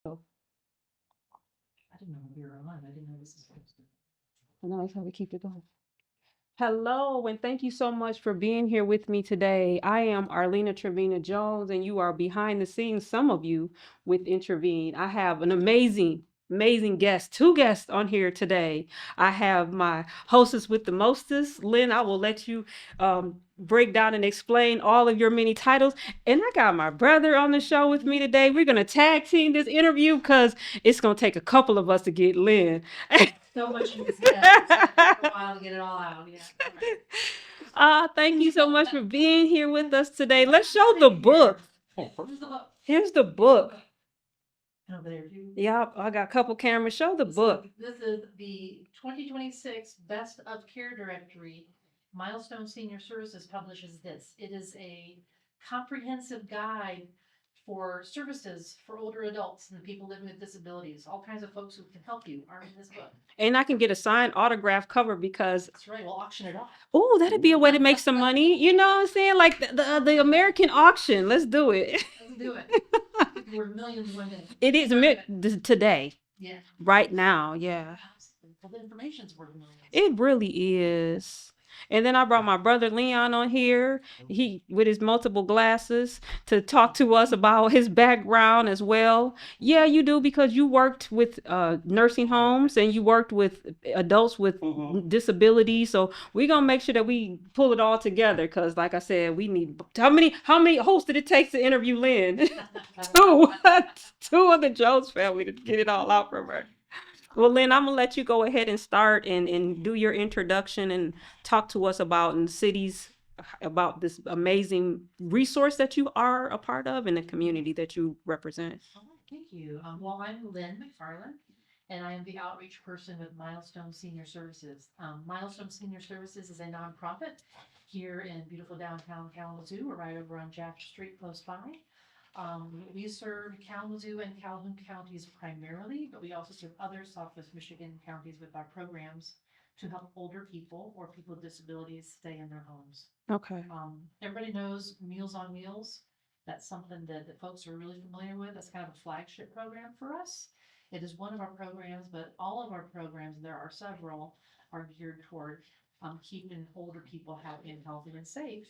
Oh, I didn't know we were on. I didn't know this was supposed to. I know that's how we keep it going. Hello, and thank you so much for being here with me today. I am Arlena Trevina Jones, and you are behind the scenes, some of you, with Intervene. I have an amazing guest, two guests on here today. I have my hostess with the mostest, Lynn. I will let you break down and explain all of your many titles. And I got my brother on the show with me today. We're going to tag team this interview because it's going to take a couple of us to get Lynn. So much news. Yeah, it's gonna take a while to get it all out. Yeah. Thank you so much for being here with us today. Let's show the book. Where's the book? Here's the book. Over there, too. Yep, I got a couple cameras. Show the book. This is the 2026 Best of Care Directory. Milestone Senior Services publishes this. It is a comprehensive guide for services for older adults and people living with disabilities. All kinds of folks who can help you are in this book. And I can get a signed autograph cover because, That's right. We'll auction it off. oh, that'd be a way to make some money. You know what I'm saying? Like the American auction. Let's do it. Let's do it. We're millions of women. It is today, Yeah. right now. Yeah, Well, the information's worth millions. it really is. And then I brought my brother Leon on here. He with his multiple glasses to talk to us about his background as well. Yeah, you do because you worked with nursing homes and you worked with adults with disabilities. So we're gonna make sure that we pull it all together because, like I said, we need how many hosts did it take to interview Lynn? two, two of the Jones family to get it all out from her. Well, Lynn, I'm gonna let you go ahead and start and do your introduction and talk to us about in cities about this amazing resource that you are a part of and the community that you represent. All right, thank you. Well, I'm Lynn McFarlen, and I am the outreach person with Milestone Senior Services. Milestone Senior Services is a nonprofit here in beautiful downtown Kalamazoo. We're right over on Jackson Street, close by. We serve Kalamazoo and Calhoun counties primarily, but we also serve other Southwest Michigan counties with our programs to help older people or people with disabilities stay in their homes. Okay. Everybody knows Meals on Wheels. That's something that folks are really familiar with. That's kind of a flagship program for us. It is one of our programs, but all of our programs, there are several, are geared toward keeping older people happy and healthy and safe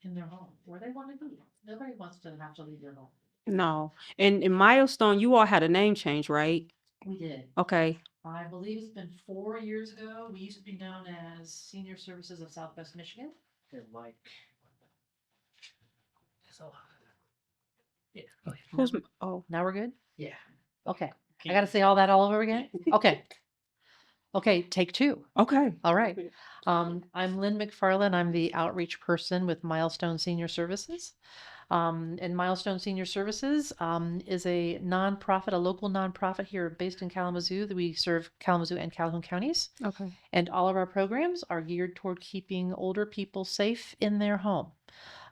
in their home where they want to be. Nobody wants to have to leave their home. No. And in Milestone, you all had a name change, right? We did. Okay. I believe it's been 4 years ago. We used to be known as Senior Services of Southwest Michigan. And Mike. So, yeah. Who's oh Now we're good? Yeah. Okay. I got to say all that all over again? Okay. Okay, take two. okay. All right. I'm Lynn McFarlen. I'm the outreach person with Milestone Senior Services. And Milestone Senior Services is a nonprofit, a local nonprofit here based in Kalamazoo that we serve Kalamazoo and Calhoun counties. Okay. And all of our programs are geared toward keeping older people safe in their home.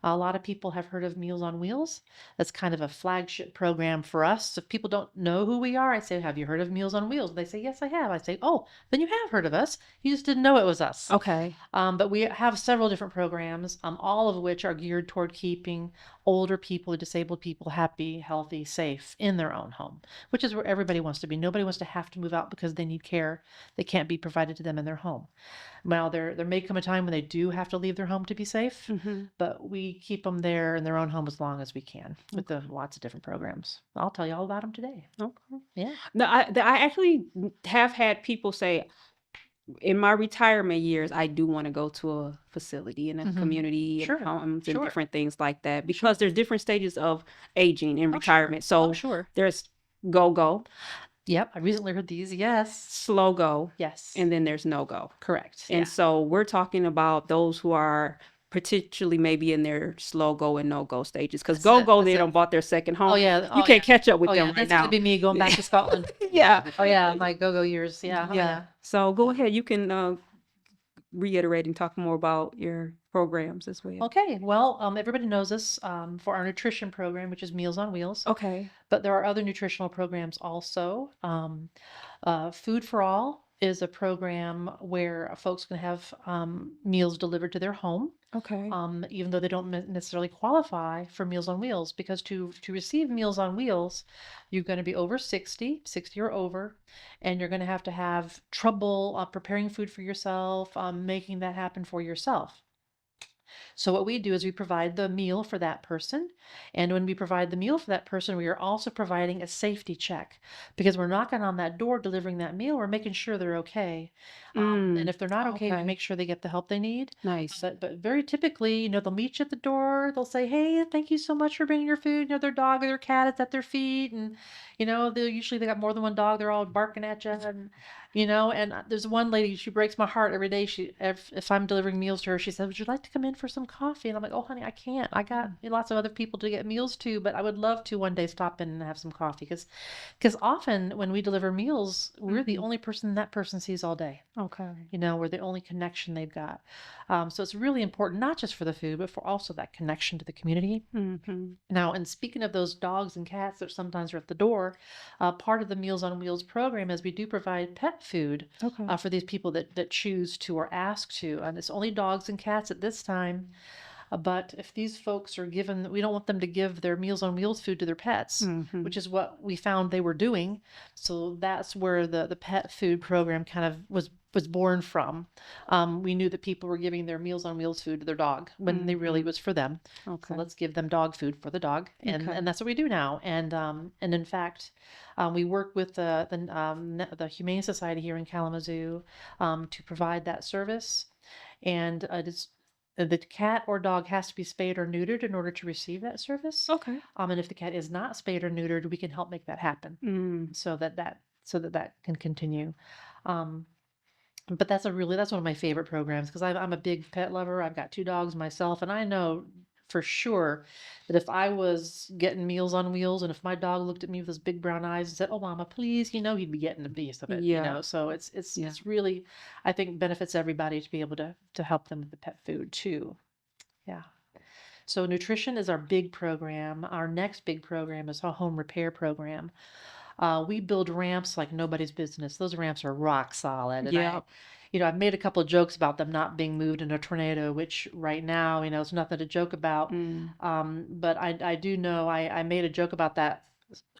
A lot of people have heard of Meals on Wheels. That's kind of a flagship program for us. If people don't know who we are, I say, have you heard of Meals on Wheels? They say, yes, I have. I say, oh, then you have heard of us. You just didn't know it was us. Okay. But we have several different programs, all of which are geared toward keeping older people, disabled people happy, healthy, safe in their own home, which is where everybody wants to be. Nobody wants to have to move out because they need care that can't be provided to them in their home. Well, there may come a time when they do have to leave their home to be safe, but we keep them there in their own home as long as we can with lots of different programs. I'll tell you all about them today. Okay. Yeah. No, I actually have had people say, in my retirement years, I do want to go to a facility in a community Sure. and homes and Sure. different things like that because there's different stages of aging and Oh, retirement. sure. So Sure. there's go, Yep. I recently heard these. Yes. slow go, Yes. and then there's no go. Correct. And so we're talking about those who are particularly maybe in their slow go and no go stages because That's go it. they That's don't it. bought their second home. Oh, yeah. You Oh, can't yeah. catch up with Oh, them yeah. right That's now. gonna be me going back to Scotland. Yeah. Oh, yeah. My go-go years. Yeah. Oh, Yeah. So go ahead. You can reiterate and talk more about your programs as well. Okay. Well, everybody knows us for our nutrition program, which is Meals on Wheels. Okay. But there are other nutritional programs also. Food for All is a program where folks can have meals delivered to their home, Okay. even though they don't necessarily qualify for Meals on Wheels, because to receive Meals on Wheels, you're going to be over 60 or over, and you're going to have trouble preparing food for yourself, making that happen for yourself. So what we do is we provide the meal for that person. And when we provide the meal for that person, we are also providing a safety check, because we're knocking on that door, delivering that meal. We're making sure they're okay. And if they're not okay, we Okay. make sure they get the help they need. Nice. But very typically, they'll meet you at the door. They'll say, "Hey, thank you so much for bringing your food." Their dog or their cat is at their feet, and they got more than one dog. They're all barking at you, and there's one lady, she breaks my heart every day. If I'm delivering meals to her, she says, "Would you like to come in for some coffee?" And I'm like, "Oh, honey, I can't. I got lots of other people to get meals to, but I would love to one day stop in and have some coffee." Because often when we deliver meals, we're the only person that person sees all day. Okay. We're the only connection they've got. So it's really important, not just for the food, but for also that connection to the community. Mm-hmm. Now, and speaking of those dogs and cats that sometimes are at the door, part of the Meals on Wheels program is we do provide pet food Okay. for these people that choose to or ask to. And it's only dogs and cats at this time. But if these folks are given, we don't want them to give their Meals on Wheels food to their pets, Mm-hmm. which is what we found they were doing. So that's where the pet food program kind of was born from. We knew that people were giving their Meals on Wheels food to their dog when they really was for them. So Okay. let's give them dog food for the dog, and Okay. and that's what we do now. And in fact, we work with the Humane Society here in Kalamazoo to provide that service, and the cat or dog has to be spayed or neutered in order to receive that service. Okay. And if the cat is not spayed or neutered, we can help make that happen Mm. so that can continue. Um, but that's one of my favorite programs, because I'm a big pet lover. I've got 2 dogs myself, and I know for sure that if I was getting Meals on Wheels, and if my dog looked at me with his big brown eyes and said, "Oh, mama, please," he'd be getting a piece of it. Yeah. So it's Yeah. it's really, I think, benefits everybody to be able to help them with the pet food too. Yeah. So nutrition is our big program. Our next big program is a home repair program. We build ramps like nobody's business. Those ramps are rock solid. And Yeah. I've made a couple of jokes about them not being moved in a tornado, which right now, is nothing to joke about. Mm. But I do know I made a joke about that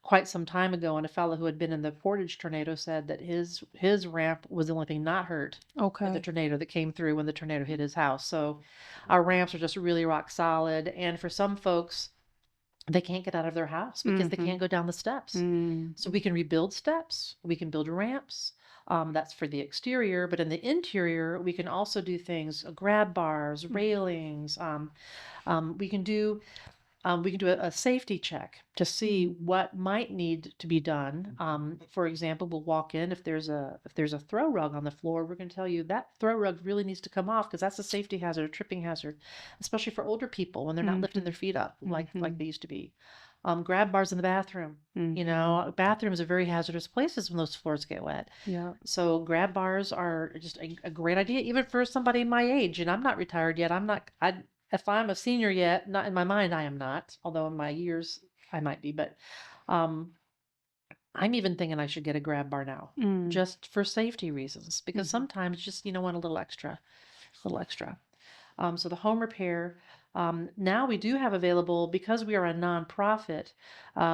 quite some time ago, and a fellow who had been in the Portage tornado said that his ramp was the only thing not hurt in the Okay. tornado that came through when the tornado hit his house. So our ramps are just really rock solid. And for some folks, they can't get out of their house because they Mm-hmm. can't go down the steps. Mm. So we can rebuild steps, we can build ramps. That's for the exterior, but in the interior, we can also do things, grab bars, railings. We can do a safety check to see what might need to be done. For example, we'll walk in, if there's a throw rug on the floor, we're going to tell you that throw rug really needs to come off, because that's a safety hazard, a tripping hazard, especially for older people when they're not lifting their feet up like they used to be. Grab bars in the bathroom. Bathrooms are very hazardous places when those floors get wet. Yeah. So grab bars are just a great idea, even for somebody my age. And I'm not retired yet. If I'm a senior yet, not in my mind, I am not, although in my years I might be, but um, I'm even thinking I should get a grab bar now, Mm. just for safety reasons, because sometimes just, want a little extra, So the home repair, now we do have available, because we are a nonprofit,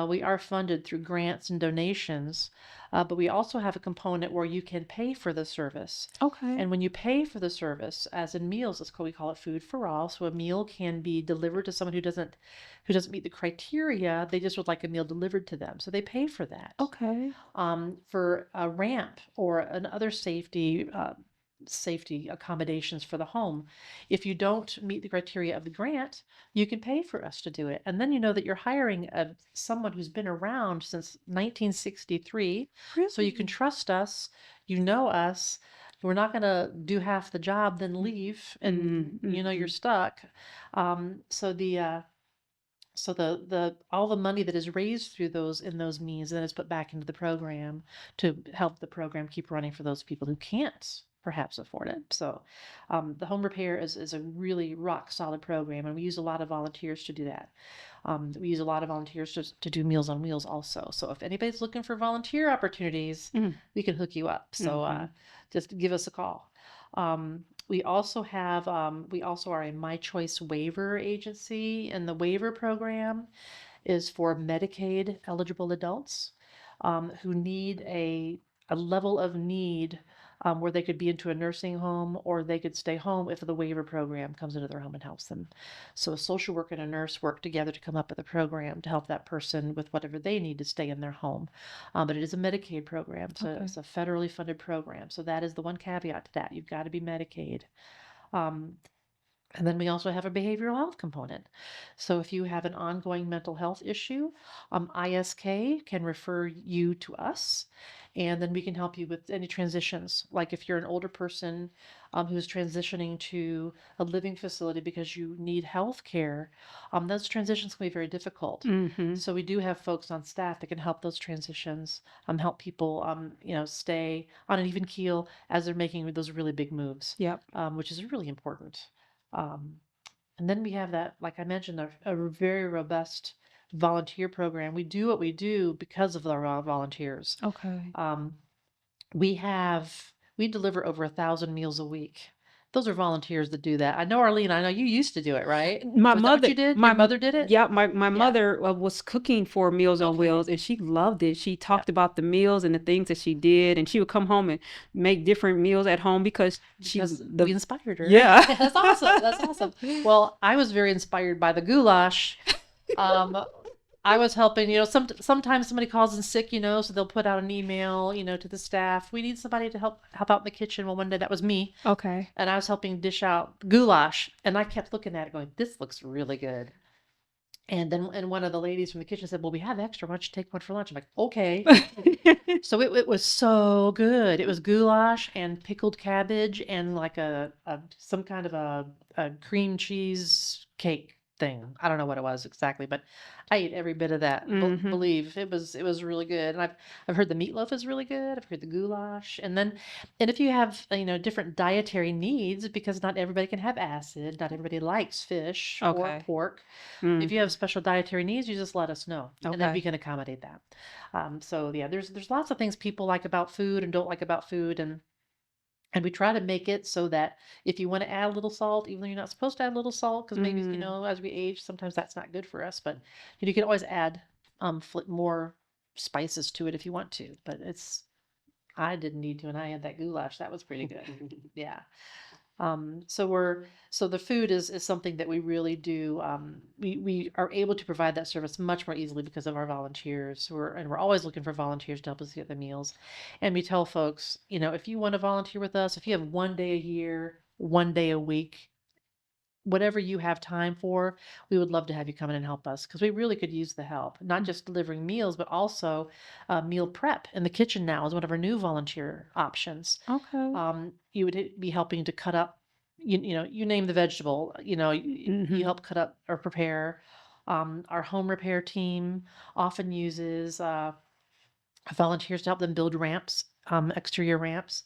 we are funded through grants and donations, but we also have a component where you can pay for the service. Okay. And when you pay for the service, as in meals, we call it food for all. So a meal can be delivered to someone who doesn't meet the criteria. They just would like a meal delivered to them, so they pay for that. Okay. For a ramp or another safety accommodations for the home. If you don't meet the criteria of the grant, you can pay for us to do it. And then you know that you're hiring someone who's been around since 1963. So you can trust us, you know us. We're not going to do half the job, then leave, and you're stuck. So the all the money that is raised through those means then is put back into the program to help the program keep running for those people who can't perhaps afford it. So the home repair is a really rock solid program, and we use a lot of volunteers to do that. We use a lot of volunteers to do Meals on Wheels also. So if anybody's looking for volunteer opportunities, Mm. we can hook you up. So just give us a call. We also are a My Choice waiver agency, and the waiver program is for Medicaid eligible adults who need a level of need where they could be into a nursing home or they could stay home if the waiver program comes into their home and helps them. So a social worker and a nurse work together to come up with a program to help that person with whatever they need to stay in their home. But it is a Medicaid program, so Okay. it's a federally funded program. So that is the one caveat to that. You've got to be Medicaid. Um, and then we also have a behavioral health component. So if you have an ongoing mental health issue, ISK can refer you to us, and then we can help you with any transitions. Like if you're an older person who's transitioning to a living facility because you need health care, those transitions can be very difficult. Mm-hmm. So we do have folks on staff that can help those transitions, help people, stay on an even keel as they're making those really big moves, Yep. which is really important. Um, and then we have that, like I mentioned, a very robust volunteer program. We do what we do because of our volunteers. Okay. Um, we deliver over 1,000 meals a week. Those are volunteers that do that. I know, Arlene, I know you used to do it, right? My Was that what mother, you did? Your mother did it? yeah, my Yeah. mother was cooking for Meals on Okay. Wheels, and she loved it. She Yeah. talked about the meals and the things that she did, and she would come home and make different meals at home because Because the we inspired her. yeah. That's awesome. That's awesome. Well, I was very inspired by the goulash. I was helping, sometimes somebody calls in sick, so they'll put out an email, to the staff. We need somebody to help out in the kitchen. Well, one day that was me, Okay. and I was helping dish out goulash, and I kept looking at it going, this looks really good. And one of the ladies from the kitchen said, well, we have extra. Why don't you take one for lunch? I'm like, okay. So it was so good. It was goulash and pickled cabbage and like some kind of a cream cheese cake thing. I don't know what it was exactly, but I ate every bit of that. Mhm. Believe it was really good. And I've heard the meatloaf is really good. I've heard the goulash. And if you have different dietary needs, because not everybody can have acid, not everybody likes fish or Okay. pork. Mm. If you have special dietary needs, you just let us know, and then we Okay. can accommodate that. So yeah, there's lots of things people like about food and don't like about food, and we try to make it so that if you want to add a little salt, even though you're not supposed to add a little salt, because maybe as we age, sometimes that's not good for us. But you can always add more spices to it if you want to. But I didn't need to, and I had that goulash. That was pretty good. Yeah. So the food is something that we really do. We are able to provide that service much more easily because of our volunteers. We're always looking for volunteers to help us get the meals. And we tell folks, if you want to volunteer with us, if you have one day a year, one day a week, whatever you have time for, we would love to have you come in and help us because we really could use the help. Not just delivering meals, but also meal prep in the kitchen now is one of our new volunteer options. Okay. You would be helping to cut up, you name the vegetable, you help cut up or prepare. Our home repair team often uses volunteers to help them build ramps, exterior ramps.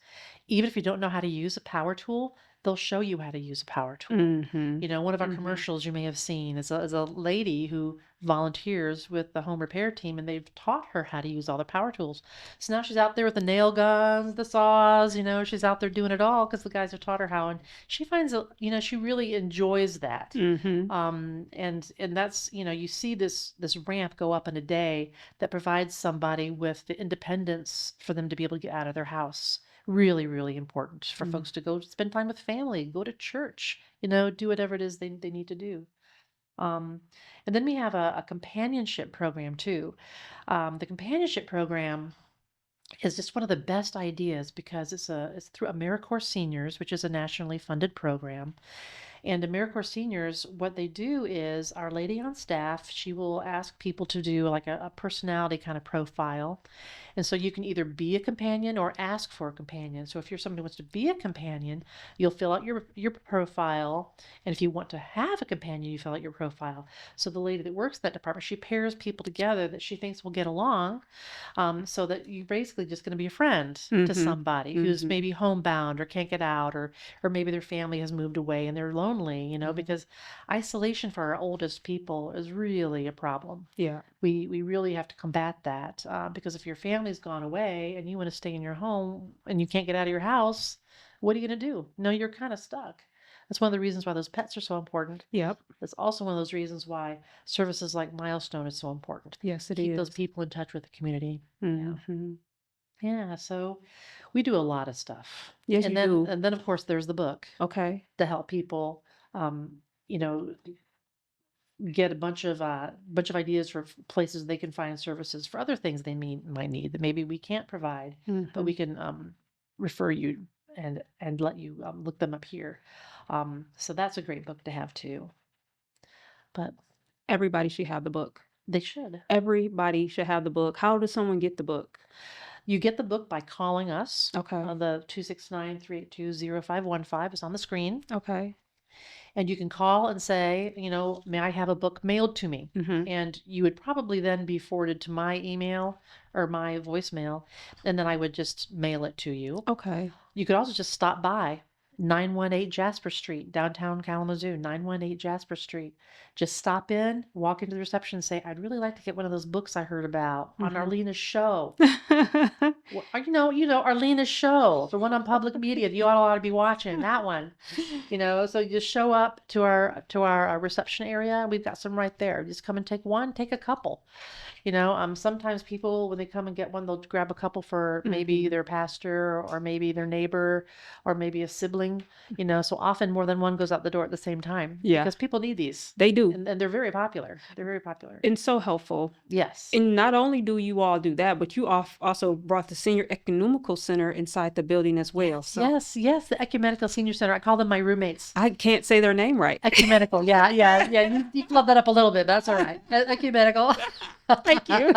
Even if you don't know how to use a power tool, they'll show you how to use a power tool. Mm-hmm. One of our commercials you may have seen is a lady who volunteers with the home repair team, and they've taught her how to use all the power tools. So now she's out there with the nail guns, the saws, she's out there doing it all because the guys have taught her how, and she finds she really enjoys that. Mm-hmm. And that's, you see this ramp go up in a day that provides somebody with the independence for them to be able to get out of their house. Really, really important for folks to go spend time with family, go to church, do whatever it is they need to do. And then we have a companionship program too. The companionship program is just one of the best ideas because it's through AmeriCorps Seniors, which is a nationally funded program. And AmeriCorps seniors, what they do is our lady on staff, she will ask people to do like a personality kind of profile. And so you can either be a companion or ask for a companion. So if you're somebody who wants to be a companion, you'll fill out your profile. And if you want to have a companion, you fill out your profile. So the lady that works in that department, she pairs people together that she thinks will get along, so that you're basically just going to be a friend to somebody who's maybe homebound or can't get out, or maybe their family has moved away and they're lonely, because isolation for our oldest people is really a problem. Yeah. We really have to combat that, because if your family's gone away and you want to stay in your home and you can't get out of your house, what are you going to do? No, you're kind of stuck. That's one of the reasons why those pets are so important. Yep. That's also one of those reasons why services like Milestone is so important. Yes, it Keep is. those people in touch with the community. Mm-hmm. Yeah, so we do a lot of stuff. Yes, and you then do. and then of course there's the book Okay. to help people, you know, get a bunch of ideas for places they can find services for other things they might need that maybe we can't provide, but we can refer you and let you look them up here. So that's a great book to have too. But Everybody should have the book. they should. Everybody should have the book. How does someone get the book? You get the book by calling us. Okay. The 269-382-0515 is on the screen. Okay. And you can call and say, may I have a book mailed to me? And you would probably then be forwarded to my email or my voicemail, and then I would just mail it to you. Okay. You could also just stop by 918 Jasper Street, downtown Kalamazoo, 918 Jasper Street. Just stop in, walk into the reception and say, I'd really like to get one of those books I heard about on Arlena's show. Well, Arlena's show, the one on public media, you all ought to be watching that one. So you just show up to our reception area. We've got some right there. Just come and take one, take a couple. Sometimes people, when they come and get one, they'll grab a couple for maybe their pastor or maybe their neighbor or maybe a sibling, so often more than one goes out the door at the same time. Yeah. Because people need these. They do. And they're very popular. They're very popular. And so helpful. Yes. And not only do you all do that, but you also brought the Senior Ecumenical Center inside the building as well. So. Yes, the Ecumenical Senior Center. I call them my roommates. I can't say their name right. Ecumenical, yeah. You flubbed that up a little bit. That's all right. Ecumenical. Thank you.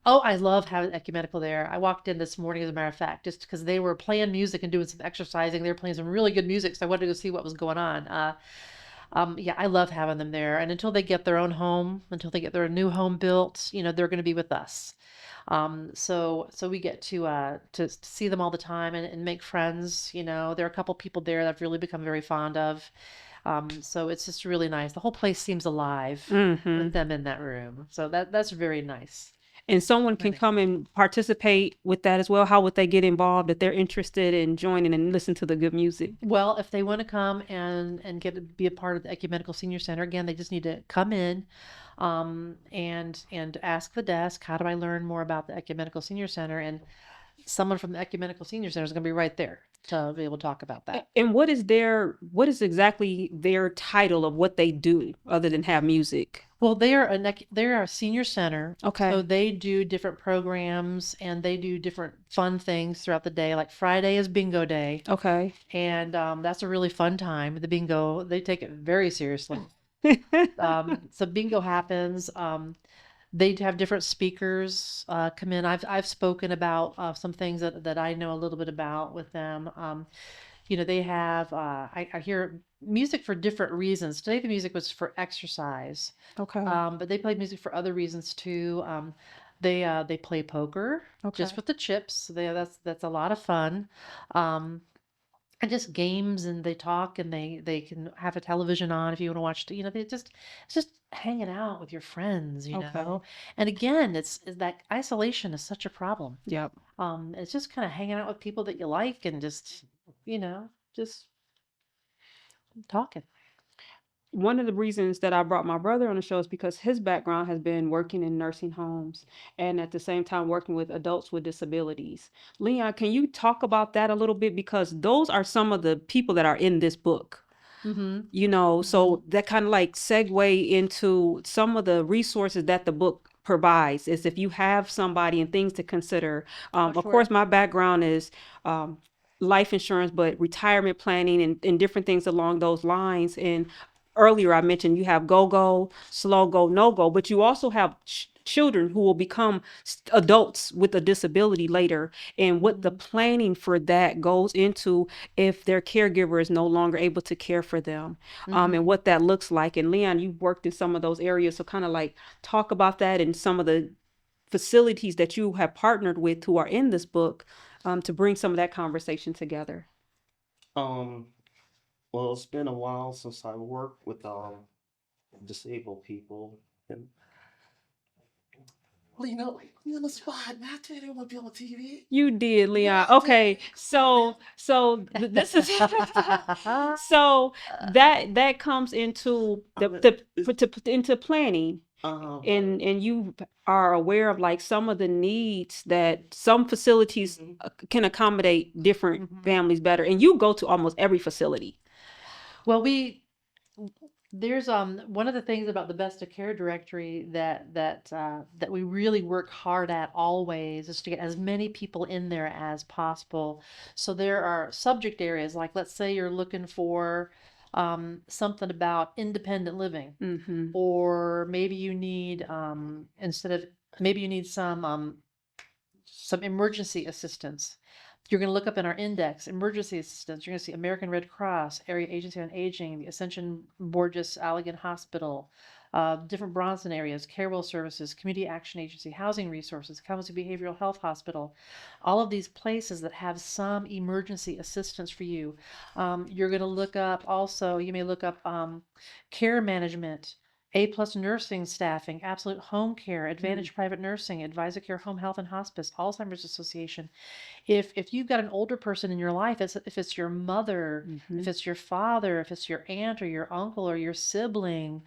Oh, I love having Ecumenical there. I walked in this morning, as a matter of fact, just because they were playing music and doing some exercising. They were playing some really good music, so I wanted to go see what was going on. Yeah, I love having them there. And until they get their own home, until they get their new home built, they're going to be with us. So we get to see them all the time and make friends. There are a couple people there that I've really become very fond of. So it's just really nice. The whole place seems alive with them in that room. So that's very nice. And someone can come and participate with that as well. How would they get involved if they're interested in joining and listen to the good music? Well, if they want to come and be a part of the Ecumenical Senior Center, again, they just need to come in and ask the desk, how do I learn more about the Ecumenical Senior Center? And someone from the Ecumenical Senior Center is going to be right there to be able to talk about that. And what is exactly their title of what they do other than have music? Well, they're a senior center. Okay. So they do different programs and they do different fun things throughout the day. Like Friday is bingo day. Okay. And that's a really fun time. The bingo, they take it very seriously. So bingo happens. They have different speakers come in. I've spoken about some things that I know a little bit about with them. They have I hear music for different reasons. Today the music was for exercise. Okay. But they play music for other reasons too. They play poker just with the chips. That's a lot of fun. And just games, and they talk, and they can have a television on if you want to watch. It's just hanging out with your friends, know. And again, it's that isolation is such a problem. Yep. It's just kind of hanging out with people that you like, and just just talking. One of the reasons that I brought my brother on the show is because his background has been working in nursing homes and at the same time working with adults with disabilities. Leon, can you talk about that a little bit? Because those are some of the people that are in this book. So that kind of like segue into some of the resources that the book provides is if you have somebody and things to consider. Of course, my background is life insurance, but retirement planning and different things along those lines. And earlier I mentioned you have go, slow go, no go, but you also have children who will become adults with a disability later, and what the planning for that goes into if their caregiver is no longer able to care for them, and what that looks like. And Leon, you've worked in some of those areas, so kind of like talk about that and some of the facilities that you have partnered with who are in this book, to bring some of that conversation together. Um, well, it's been a while since I worked with disabled people, and well, you on the spot, man. I tell you, they want to be on TV. You did, Leon. Yeah, Okay, this is so that comes into into planning, and you are aware of like some of the needs that some facilities can accommodate different families better, and you go to almost every facility. Well, there's one of the things about the Best of Care directory that we really work hard at always is to get as many people in there as possible. So there are subject areas, like let's say you're looking for something about independent living, or maybe you need maybe you need some emergency assistance. You're going to look up in our index, emergency assistance. You're going to see American Red Cross, Area Agency on Aging, the Ascension Borges Allegan Hospital, different Bronson areas, Carewell Services, Community Action Agency, Housing Resources, Kalamazoo Behavioral Health Hospital. All of these places that have some emergency assistance for you. You're going to look up also, you may look up care management, A+ nursing staffing, absolute home care, Advantage private nursing, Advisor Care home health and hospice, Alzheimer's Association. If you've got an older person in your life, if it's your mother, if it's your father, if it's your aunt or your uncle or your sibling,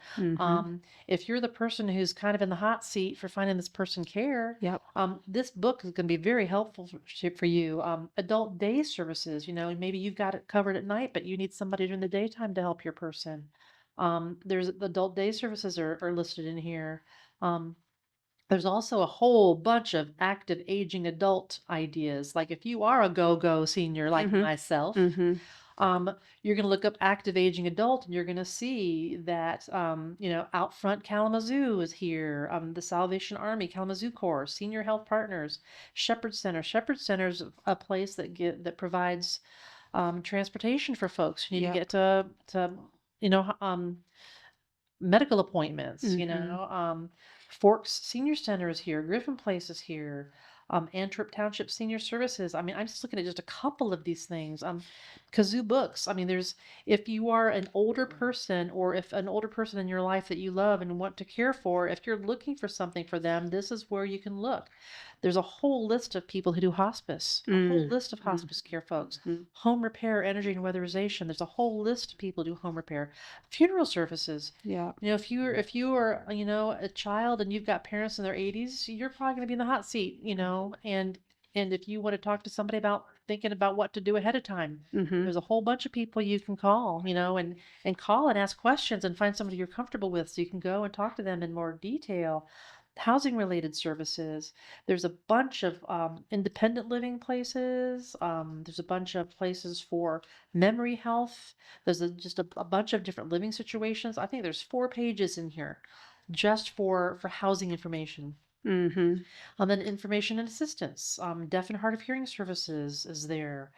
if you're the person who's kind of in the hot seat for finding this person care, this book is going to be very helpful for you. Adult day services, maybe you've got it covered at night, but you need somebody during the daytime to help your person. There's adult day services are listed in here. There's also a whole bunch of active aging adult ideas. Like if you are a go-go senior like myself, you're going to look up active aging adult and you're going to see that, Out Front Kalamazoo is here. The Salvation Army, Kalamazoo Corps, Senior Health Partners, Shepherd Center. Shepherd Center is a place that provides transportation for folks who need to get to medical appointments, Forks Senior Center is here, Griffin Place is here, Antwerp Township Senior Services. I mean, I'm just looking at just a couple of these things. Kazoo Books. I mean, if you are an older person or if an older person in your life that you love and want to care for, if you're looking for something for them, this is where you can look. There's a whole list of people who do hospice, a whole list of hospice care folks, home repair, energy and weatherization. There's a whole list of people who do home repair, funeral services. Yeah. If you are, a child and you've got parents in their 80s, you're probably going to be in the hot seat, and if you want to talk to somebody about thinking about what to do ahead of time, there's a whole bunch of people you can call, and call and ask questions and find somebody you're comfortable with so you can go and talk to them in more detail. Housing related services. There's a bunch of independent living places. There's a bunch of places for memory health. There's just a bunch of different living situations. I think there's 4 pages in here just for housing information. And then information and assistance. Deaf and hard of hearing services is there.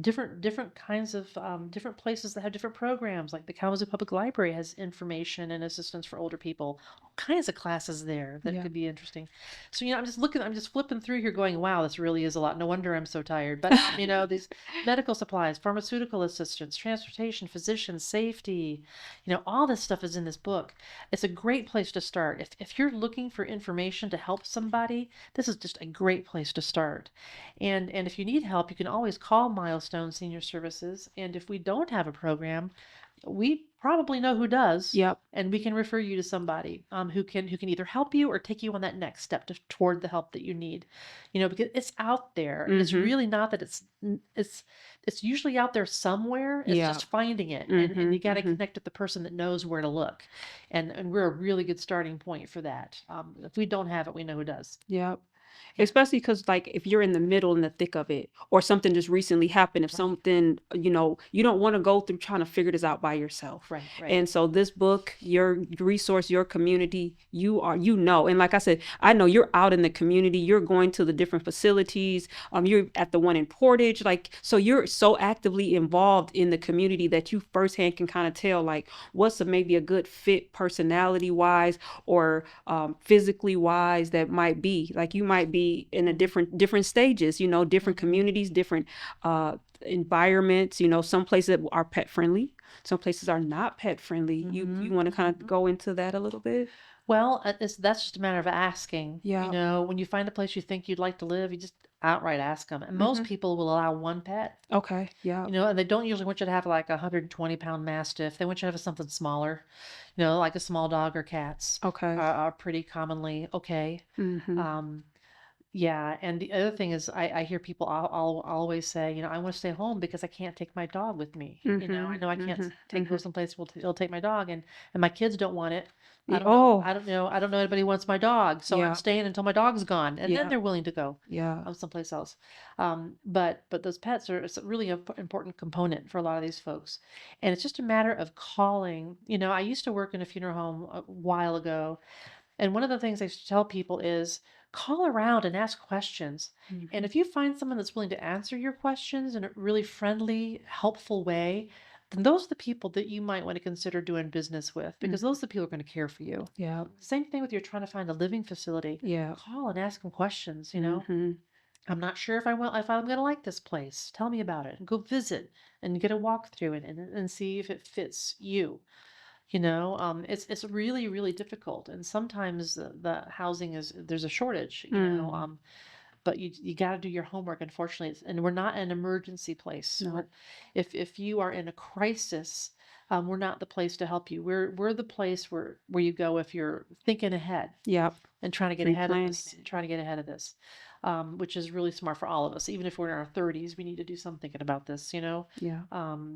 Different kinds of different places that have different programs, like the Kalamazoo Public Library has information and assistance for older people. All kinds of classes there that could be interesting. So I'm just flipping through here, going, wow, this really is a lot. No wonder I'm so tired. But these medical supplies, pharmaceutical assistance, transportation, physicians, safety, all this stuff is in this book. It's a great place to start. If you're looking for information to help somebody, this is just a great place to start. And if you need help, you can always call Milestone Senior Services. And if we don't have a program, we probably know who does. And we can refer you to somebody who can either help you or take you on that next step toward the help that you need. Because it's out there. And it's really not that it's usually out there somewhere. It's just finding it. And you got to connect with the person that knows where to look. And we're a really good starting point for that. If we don't have it, we know who does. Especially because, like, if you're in the middle, in the thick of it, or something just recently happened, if something, you don't want to go through trying to figure this out by yourself. Right, right. And so this book, your resource, your community, and like I said, I know you're out in the community, you're going to the different facilities, you're at the one in Portage, like, so you're so actively involved in the community that you firsthand can kind of tell, like, what's maybe a good fit personality wise or physically wise that might be. Like, you might be in a different stages, different communities, different environments. Some places are pet friendly, some places are not pet friendly. You want to kind of go into that a little bit? Well, that's just a matter of asking. Yeah. When you find a place you think you'd like to live, you just outright ask them. And most people will allow one pet. Okay. Yeah. And they don't usually want you to have like a 120-pound mastiff. They want you to have something smaller, like a small dog or cats. Okay. Are pretty commonly okay. Yeah, and the other thing is, I hear people I'll always say, I want to stay home because I can't take my dog with me. I know I can't go someplace it'll take my dog, and my kids don't want it. I don't know. Oh. I don't know. I don't know anybody wants my dog, so Yeah. I'm staying until my dog's gone, and Yeah. then they're willing to go Yeah. someplace else. But those pets are it's a really important component for a lot of these folks, and it's just a matter of calling. I used to work in a funeral home a while ago, and one of the things I used to tell people is call around and ask questions. And if you find someone that's willing to answer your questions in a really friendly, helpful way, then those are the people that you might want to consider doing business with, because those are the people who are going to care for you. Yeah. Same thing with you're trying to find a living facility. Yeah. Call and ask them questions, I'm not sure if I'm going to like this place. Tell me about it. And go visit and get a walk through it and see if it fits you. It's really, really difficult. And sometimes the housing there's a shortage, but you got to do your homework, unfortunately. And we're not an emergency place. No. If you are in a crisis, we're not the place to help you. We're the place where you go if you're thinking ahead. Yep. And trying to get ahead of this, which is really smart for all of us. Even if we're in our 30s, we need to do some thinking about this, Yeah.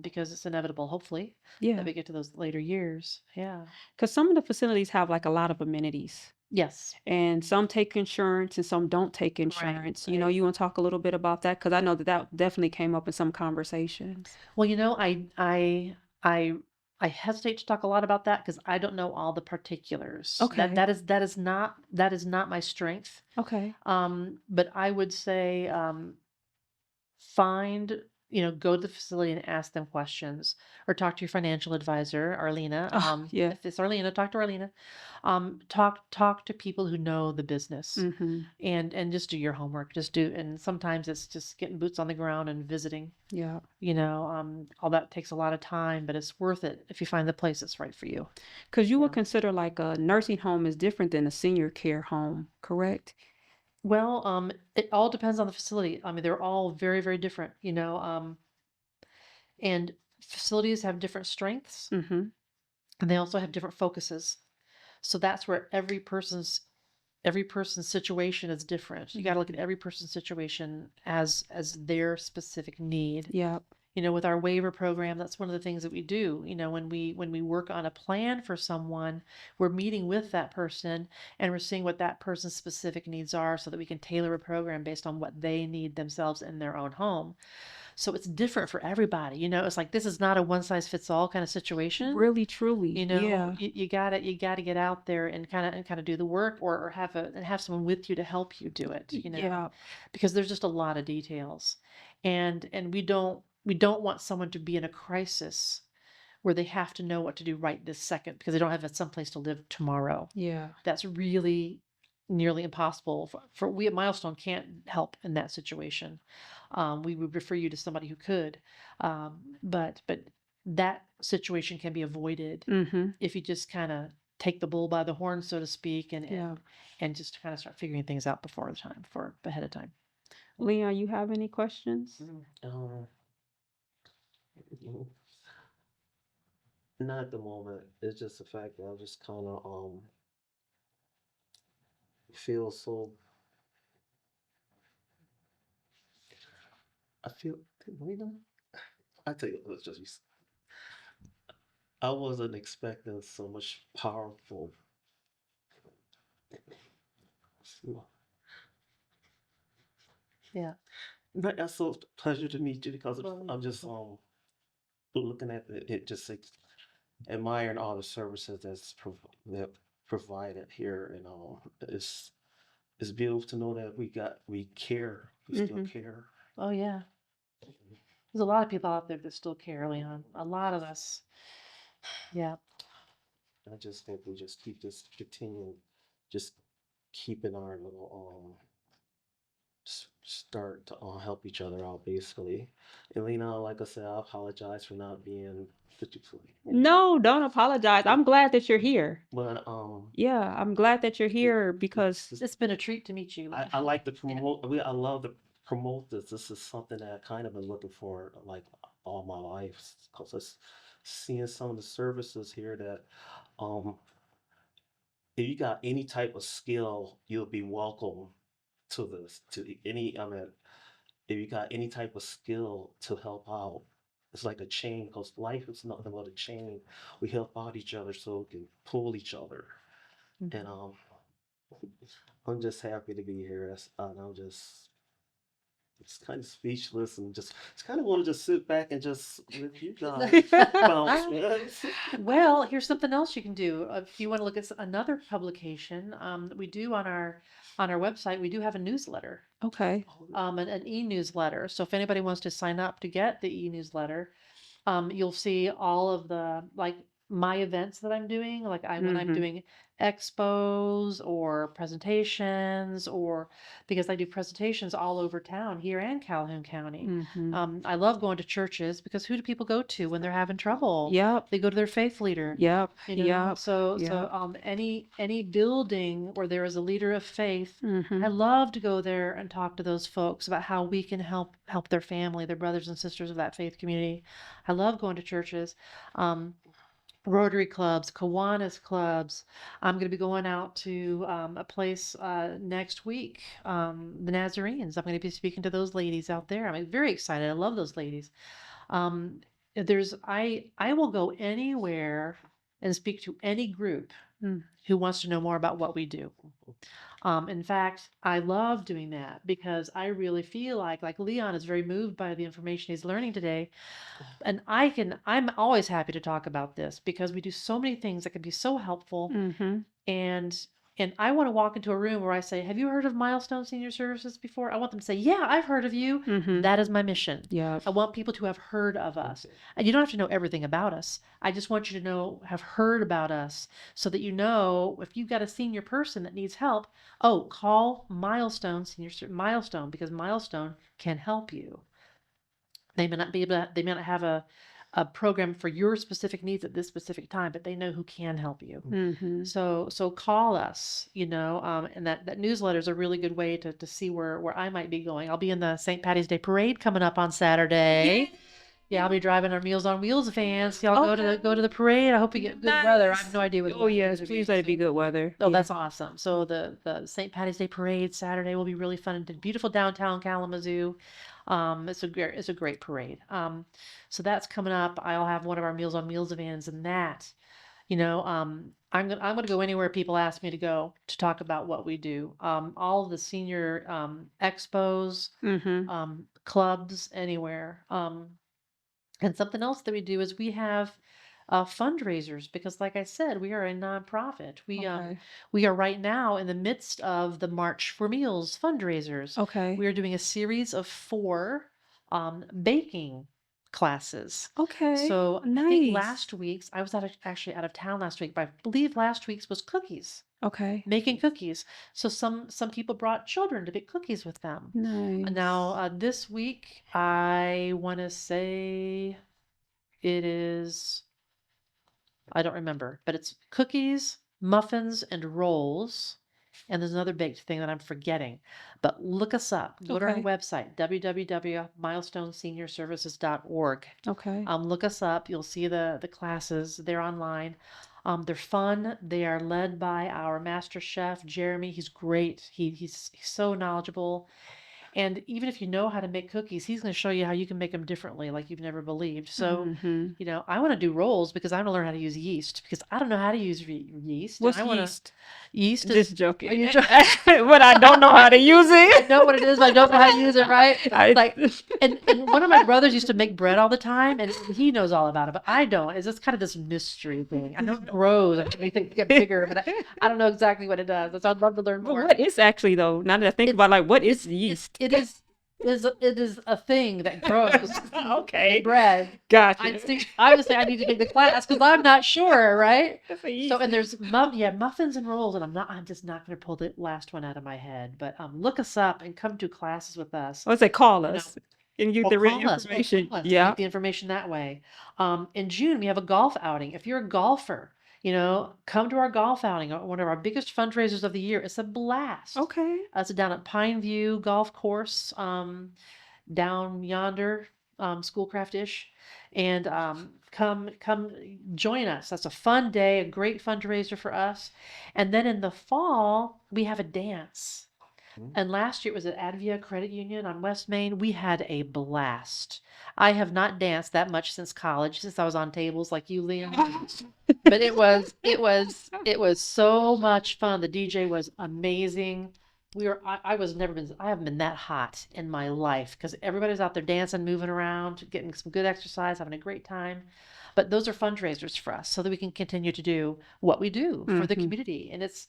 because it's inevitable, hopefully, Yeah. that we get to those later years. Yeah. Because some of the facilities have like a lot of amenities, Yes. and some take insurance and some don't take insurance. You want to talk a little bit about that? Because I know that definitely came up in some conversations. Well, I hesitate to talk a lot about that because I don't know all the particulars. Okay. That is not my strength. Okay. But I would say find, go to the facility and ask them questions, or talk to your financial advisor, Arlena. Yeah. If it's Arlena, talk to Arlena. Talk to people who know the business, and just do your homework. And sometimes it's just getting boots on the ground and visiting. Yeah. All that takes a lot of time, but it's worth it if you find the place that's right for you. Because you would consider like a nursing home is different than a senior care home, correct? Well, it all depends on the facility. I mean, they're all very, very different, and facilities have different strengths, and they also have different focuses. So that's where every person's situation is different. You got to look at every person's situation as their specific need. Yeah. With our waiver program, that's one of the things that we do. When we work on a plan for someone, we're meeting with that person and we're seeing what that person's specific needs are so that we can tailor a program based on what they need themselves in their own home. So it's different for everybody. It's like this is not a one size fits all kind of situation. Really, truly. Yeah. You gotta get out there and kind of do the work, or have someone with you to help you do it. Yeah. Because there's just a lot of details, and we don't want someone to be in a crisis where they have to know what to do right this second because they don't have someplace to live tomorrow. Yeah. That's really nearly impossible. For we at Milestone can't help in that situation. We would refer you to somebody who could, but that situation can be avoided if you just kind of take the bull by the horn, so to speak, and just kind of start figuring things out ahead of time. Leon, you have any questions? Not at the moment. It's just the fact that I just kind of feel so. I feel. I tell you, it's just. I wasn't expecting so much powerful. Yeah. But that's so pleasure to meet you because Well, I'm just looking at it just admiring all the services that provided here, and it's beautiful to know that we care, we still Mhm. care. Oh yeah. There's a lot of people out there that still care, Leon. A lot of us. Yeah. I just think we just continue, just keeping our little start to help each other out basically. And Lena, like I said, I apologize for not being physically, No, don't apologize. I'm glad that you're here. but Yeah, I'm glad that you're here because It's been a treat to meet you. I like to promote. I love to promote this. This is something that I kind of been looking for like all my life because it's seeing some of the services here that um if you got any type of skill, you'll be welcome to this. To any, I mean, if you got any type of skill to help out, it's like a chain because life is nothing but a chain. We help out each other so we can pull each other. And I'm just happy to be here. And I'm just kind of speechless and just kind of want to just sit back and just let you guys bounce, man. Well, here's something else you can do. If you want to look at another publication, we do on our website, we do have a newsletter, okay. an e-newsletter. So if anybody wants to sign up to get the e-newsletter, you'll see all of the like my events that I'm doing, like when I'm Mhm. doing expos or presentations, or because I do presentations all over town here and Calhoun County. Mhm. I love going to churches because who do people go to when they're having trouble? Yep. They go to their faith leader. Yep. You know, Yep. so Yep. any building where there is a leader of faith, I Mhm. love to go there and talk to those folks about how we can help their family, their brothers and sisters of that faith community. I love going to churches, Rotary clubs, Kiwanis clubs. I'm going to be going out to a place next week, the Nazarenes. I'm going to be speaking to those ladies out there. I'm very excited. I love those ladies. Um, I will go anywhere and speak to any group Mm. who wants to know more about what we do. In fact, I love doing that because I really feel like Leon is very moved by the information he's learning today. And I'm always happy to talk about this because we do so many things that can be so helpful. Mhm. And I want to walk into a room where I say, "Have you heard of Milestone Senior Services before?" I want them to say, "Yeah, I've heard of you." Mhm. That is my mission. Yep. I want people to have heard of us. And you don't have to know everything about us. I just want you to have heard about us so that you know if you've got a senior person that needs help, oh, call Milestone because Milestone can help you. They may not be able to, they may not have a program for your specific needs at this specific time, but they know who can help you. Mhm. So call us, and that newsletter is a really good way to see where I might be going. I'll be in the St. Patty's Day parade coming up on Saturday. Yeah, I'll be driving our Meals on Wheels vans. Y'all go to the parade. I hope we get good weather. I have no idea what the Oh weather's yes, gonna please be, let it be so- good weather. Oh, Yeah. that's awesome. So the St. Patty's Day parade Saturday will be really fun in beautiful downtown Kalamazoo. It's a great parade. So that's coming up. I'll have one of our Meals on Wheels vans and that. I'm gonna go anywhere people ask me to go to talk about what we do. All of the senior expos, Mhm. clubs, anywhere. And something else that we do is we have fundraisers because, like I said, we are a nonprofit. Okay. We are right now in the midst of the March for Meals fundraisers. Okay. We are doing a series of 4 baking classes. Okay. So I think Nice. I was actually out of town last week, but I believe last week's was cookies, Okay. making cookies. So some people brought children to bake cookies with them. Now, Nice. this week, I want to say it is, I don't remember, but it's cookies, muffins, and rolls. And there's another baked thing that I'm forgetting. But look us up. Go to our Okay. website, www.milestoneseniorservices.org. Okay. Look us up. You'll see the classes. They're online. They're fun. They are led by our master chef, Jeremy. He's great. He's so knowledgeable. And even if you know how to make cookies, he's going to show you how you can make them differently, like you've never believed. So, Mhm. you know, I want to do rolls because I want to learn how to use yeast because I don't know how to use yeast. And What's I want to. yeast? Yeast is. Just joking. Are you But I don't know how to use I it. know what it is, but I don't know how to use it right. I, Like, and one of my brothers used to make bread all the time, and he knows all about it, but I don't. It's just kind of this mystery thing. I know it grows, and things get bigger, but I don't know exactly what it does. So I'd love to learn but more. what is actually though? Now that I think about like what is yeast? It is a thing that grows Okay. in bread. Gotcha. I would say I need to take the class because I'm not sure, right? That's a yeast. So and there's muffins and rolls, and I'm just not going to pull the last one out of my head. But look us up and come to classes with us. Let's say call You know, us and get Or the real call us, information. call us, Yeah. get the information that way. In June we have a golf outing. If you're a golfer, you know, come to our golf outing. One of our biggest fundraisers of the year. It's a blast. Okay. It's down at Pine View Golf Course, down yonder, Schoolcraft-ish, and come join us. That's a fun day, a great fundraiser for us. And then in the fall we have a dance. And last year it was at Advia Credit Union on West Main. We had a blast. I have not danced that much since college, since I was on tables like you, Leon. But it was so much fun. The DJ was amazing. I haven't been that hot in my life because everybody's out there dancing, moving around, getting some good exercise, having a great time. But those are fundraisers for us so that we can continue to do what we do for the Mhm. community. And it's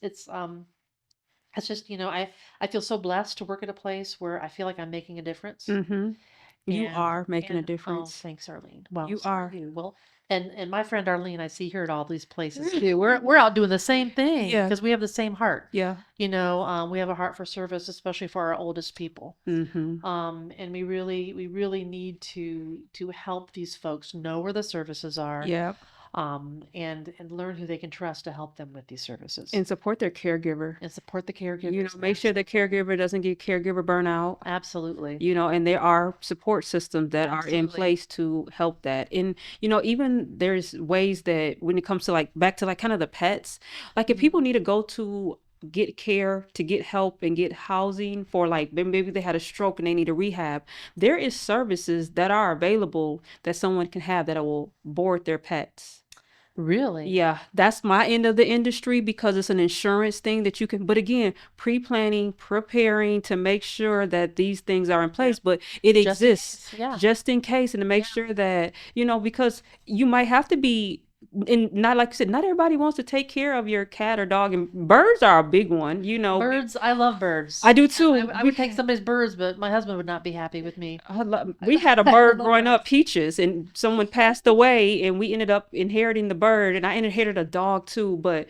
just, you know, I feel so blessed to work at a place where I feel like I'm making a difference. Mm-hmm. You And are making a oh, difference. thanks, Arlene. Well, You so are. you. Well, and my friend Arlene, I see her at all these places too. We're out doing the same thing Yeah. because we have the same heart. Yeah. You know, we have a heart for service, especially for our oldest people. Mm-hmm. And we really need to help these folks know where the services are. Yeah. And learn who they can trust to help them with these services And support their caregiver. and support the caregivers. You know, make sure the caregiver doesn't get caregiver burnout. Absolutely. You know, and there are support systems that are in Absolutely. place to help that. And, you know, even there's ways that when it comes to like back to like kind of the pets, like if people need to go to get care, to get help and get housing for like maybe they had a stroke and they need a rehab, there is services that are available that someone can have that will board their pets. Really? Yeah, that's my end of the industry because it's an insurance thing that you can, but again, pre-planning, preparing to make sure that these things are in place, but it Just in exists case, yeah. just in case and to make sure that, you know, because you might have to be, and not like you said, not everybody wants to take care of your cat or dog, and birds are a big one, you know. Birds, I love birds. I do too. I would take somebody's birds, but my husband would not be happy with me. We had a bird love growing up, Peaches, and someone passed away, and we ended up inheriting the bird, and I inherited a dog too. But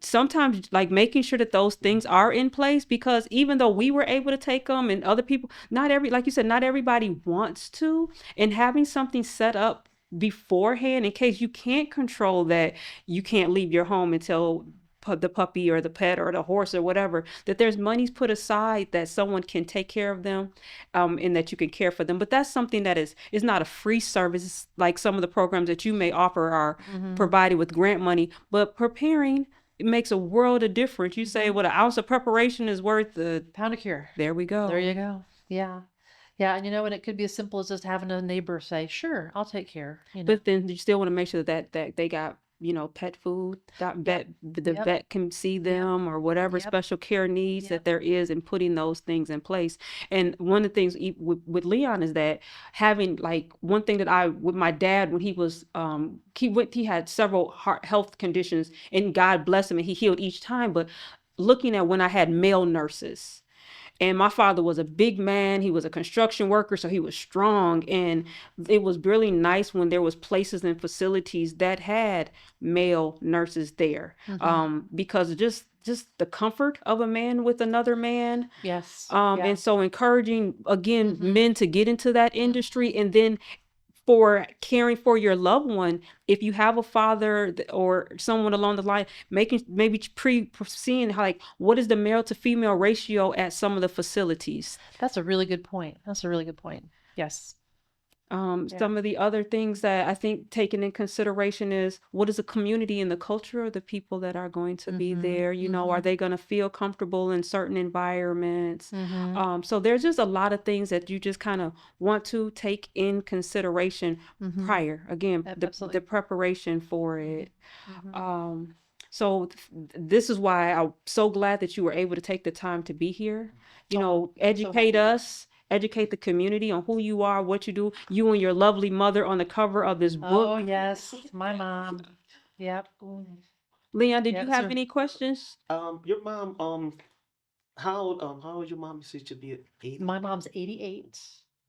sometimes, like making sure that those things are in place, because even though we were able to take them, and other people, like you said, not everybody wants to, and having something set up beforehand in case you can't control that, you can't leave your home until the puppy or the pet or the horse or whatever, that there's monies put aside that someone can take care of them, and that you can care for them. But that's something that is not a free service like some of the programs that you may offer are provided with grant money. But preparing, it makes a world of difference. You say, well, an ounce of preparation is worth a Pound of cure. There we go. There you go. Yeah. Yeah, and you know, and it could be as simple as just having a neighbor say, "Sure, I'll take care." You know. But then you still want to make sure that they got, you know, pet food, that the Yep. vet can see them or whatever Yep. special care needs Yep. that there is, and putting those things in place. And one of the things with Leon is that having, like, one thing that with my dad, when he was he had several health conditions, and God bless him and he healed each time, but looking at when I had male nurses. And my father was a big man. He was a construction worker, so he was strong. And it was really nice when there was places and facilities that had male nurses there, because just the comfort of a man with another man. Yes. And so encouraging again men to get into that industry, and then for caring for your loved one, if you have a father or someone along the line, maybe seeing how, like, what is the male to female ratio at some of the facilities. That's a really good point. Yes. Yeah. Some of the other things that I think taken in consideration is what is the community and the culture of the people that are going to be there? You know, are they going to feel comfortable in certain environments? So there's just a lot of things that you just kind of want to take in consideration prior. Again, Absolutely. the preparation for it. Mhm. So this is why I'm so glad that you were able to take the time to be here. You Oh, know, I'm so educate happy. us, educate the community on who you are, what you do. You and your lovely mother on the cover of this book. Oh, yes, my mom. Yep. Leon, did you Yeah, have so any questions? Your mom, how old your mom? You said to be 80? my mom's 88.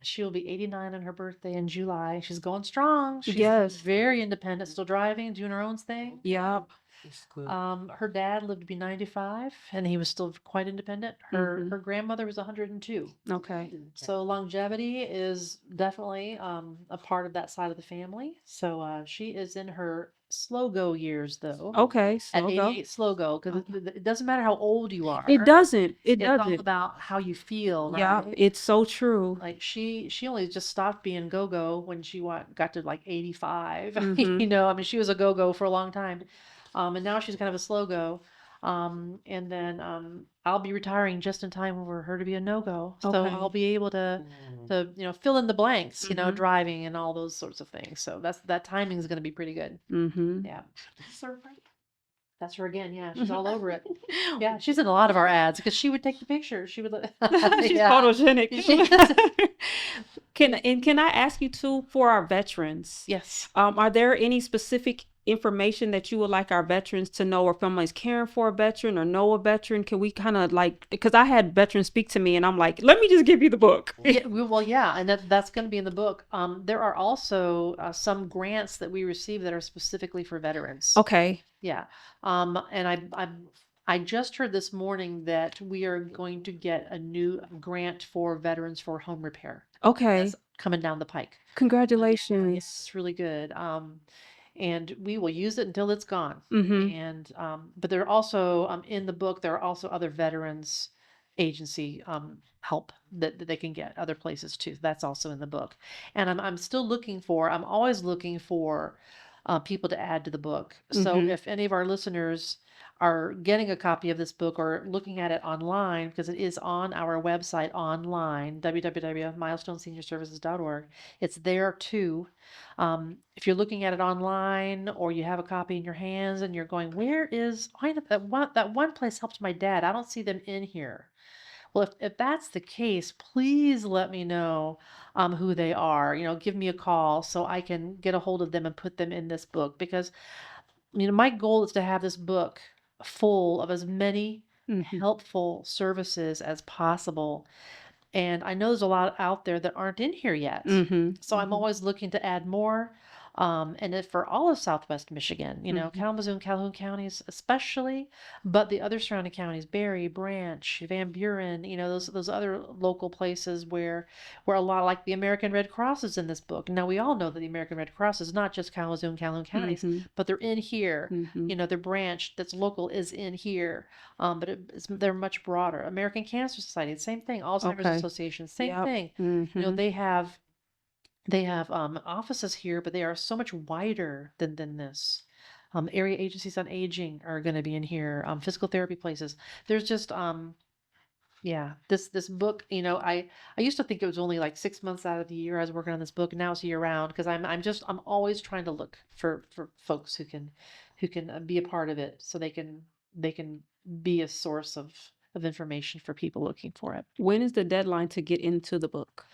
She'll be 89 on her birthday in July. She's going strong. She's Yes. very independent, still driving, doing her own thing. Yep. That's good. Her dad lived to be 95, and he was still quite independent. Her grandmother was 102. Okay. So longevity is definitely a part of that side of the family. So she is in her slow go years, though. Okay. At So go. 88, slow go, because it doesn't matter how old you are. It doesn't. It It's all doesn't. about how you feel, Yeah, right? it's so true. Like she only just stopped being go-go when she got to like 85. Mhm. You know, I mean, she was a go-go for a long time. And now she's kind of a slow go. And then I'll be retiring just in time for her to be a no-go. So Okay. I'll be able to fill in the blanks, driving and all those sorts of things. So that timing is going to be pretty good. Mhm. Yeah. That's her again. Yeah, she's all over it. Yeah, she's in a lot of our ads because she would take the pictures. She would. She's Yeah. photogenic. She is. Can I ask you too for our veterans? Yes. Are there any specific information that you would like our veterans to know, or families caring for a veteran or know a veteran? Can we kind of because I had veterans speak to me and I'm like, let me just give you the book. Yeah, well, yeah, and that's going to be in the book. There are also some grants that we receive that are specifically for veterans. Okay. Yeah. And I just heard this morning that we are going to get a new grant for veterans for home repair. Okay. That's coming down the pike. Congratulations. It's really good. And we will use it until it's gone. Mhm. And but there are also in the book there are also other veterans agency help that they can get other places too. That's also in the book. And I'm always looking for people to add to the book. So if any of our listeners are getting a copy of this book or looking at it online, because it is on our website online, www.milestoneseniorservices.org, it's there too. If you're looking at it online or you have a copy in your hands and you're going, where is that one place helped my dad? I don't see them in here. Well, if that's the case, please let me know who they are. Give me a call so I can get a hold of them and put them in this book because my goal is to have this book full of as many helpful services as possible. And I know there's a lot out there that aren't in here yet. So I'm always looking to add more. And for all of Southwest Michigan, Kalamazoo and Calhoun counties especially, but the other surrounding counties, Berry, Branch, Van Buren, those other local places where a lot like the American Red Cross is in this book. Now we all know that the American Red Cross is not just Kalamazoo and Calhoun counties, but they're in here. Their branch that's local is in here. But they're much broader. American Cancer Society, same thing. Alzheimer's Association, same thing. They have offices here, but they are so much wider than this. Area agencies on aging are going to be in here. Physical therapy places. There's just this book. I used to think it was only like 6 months out of the year I was working on this book. Now it's year round because I'm always trying to look for folks who can be a part of it so they can be a source of information for people looking for it. When is the deadline to get into the book?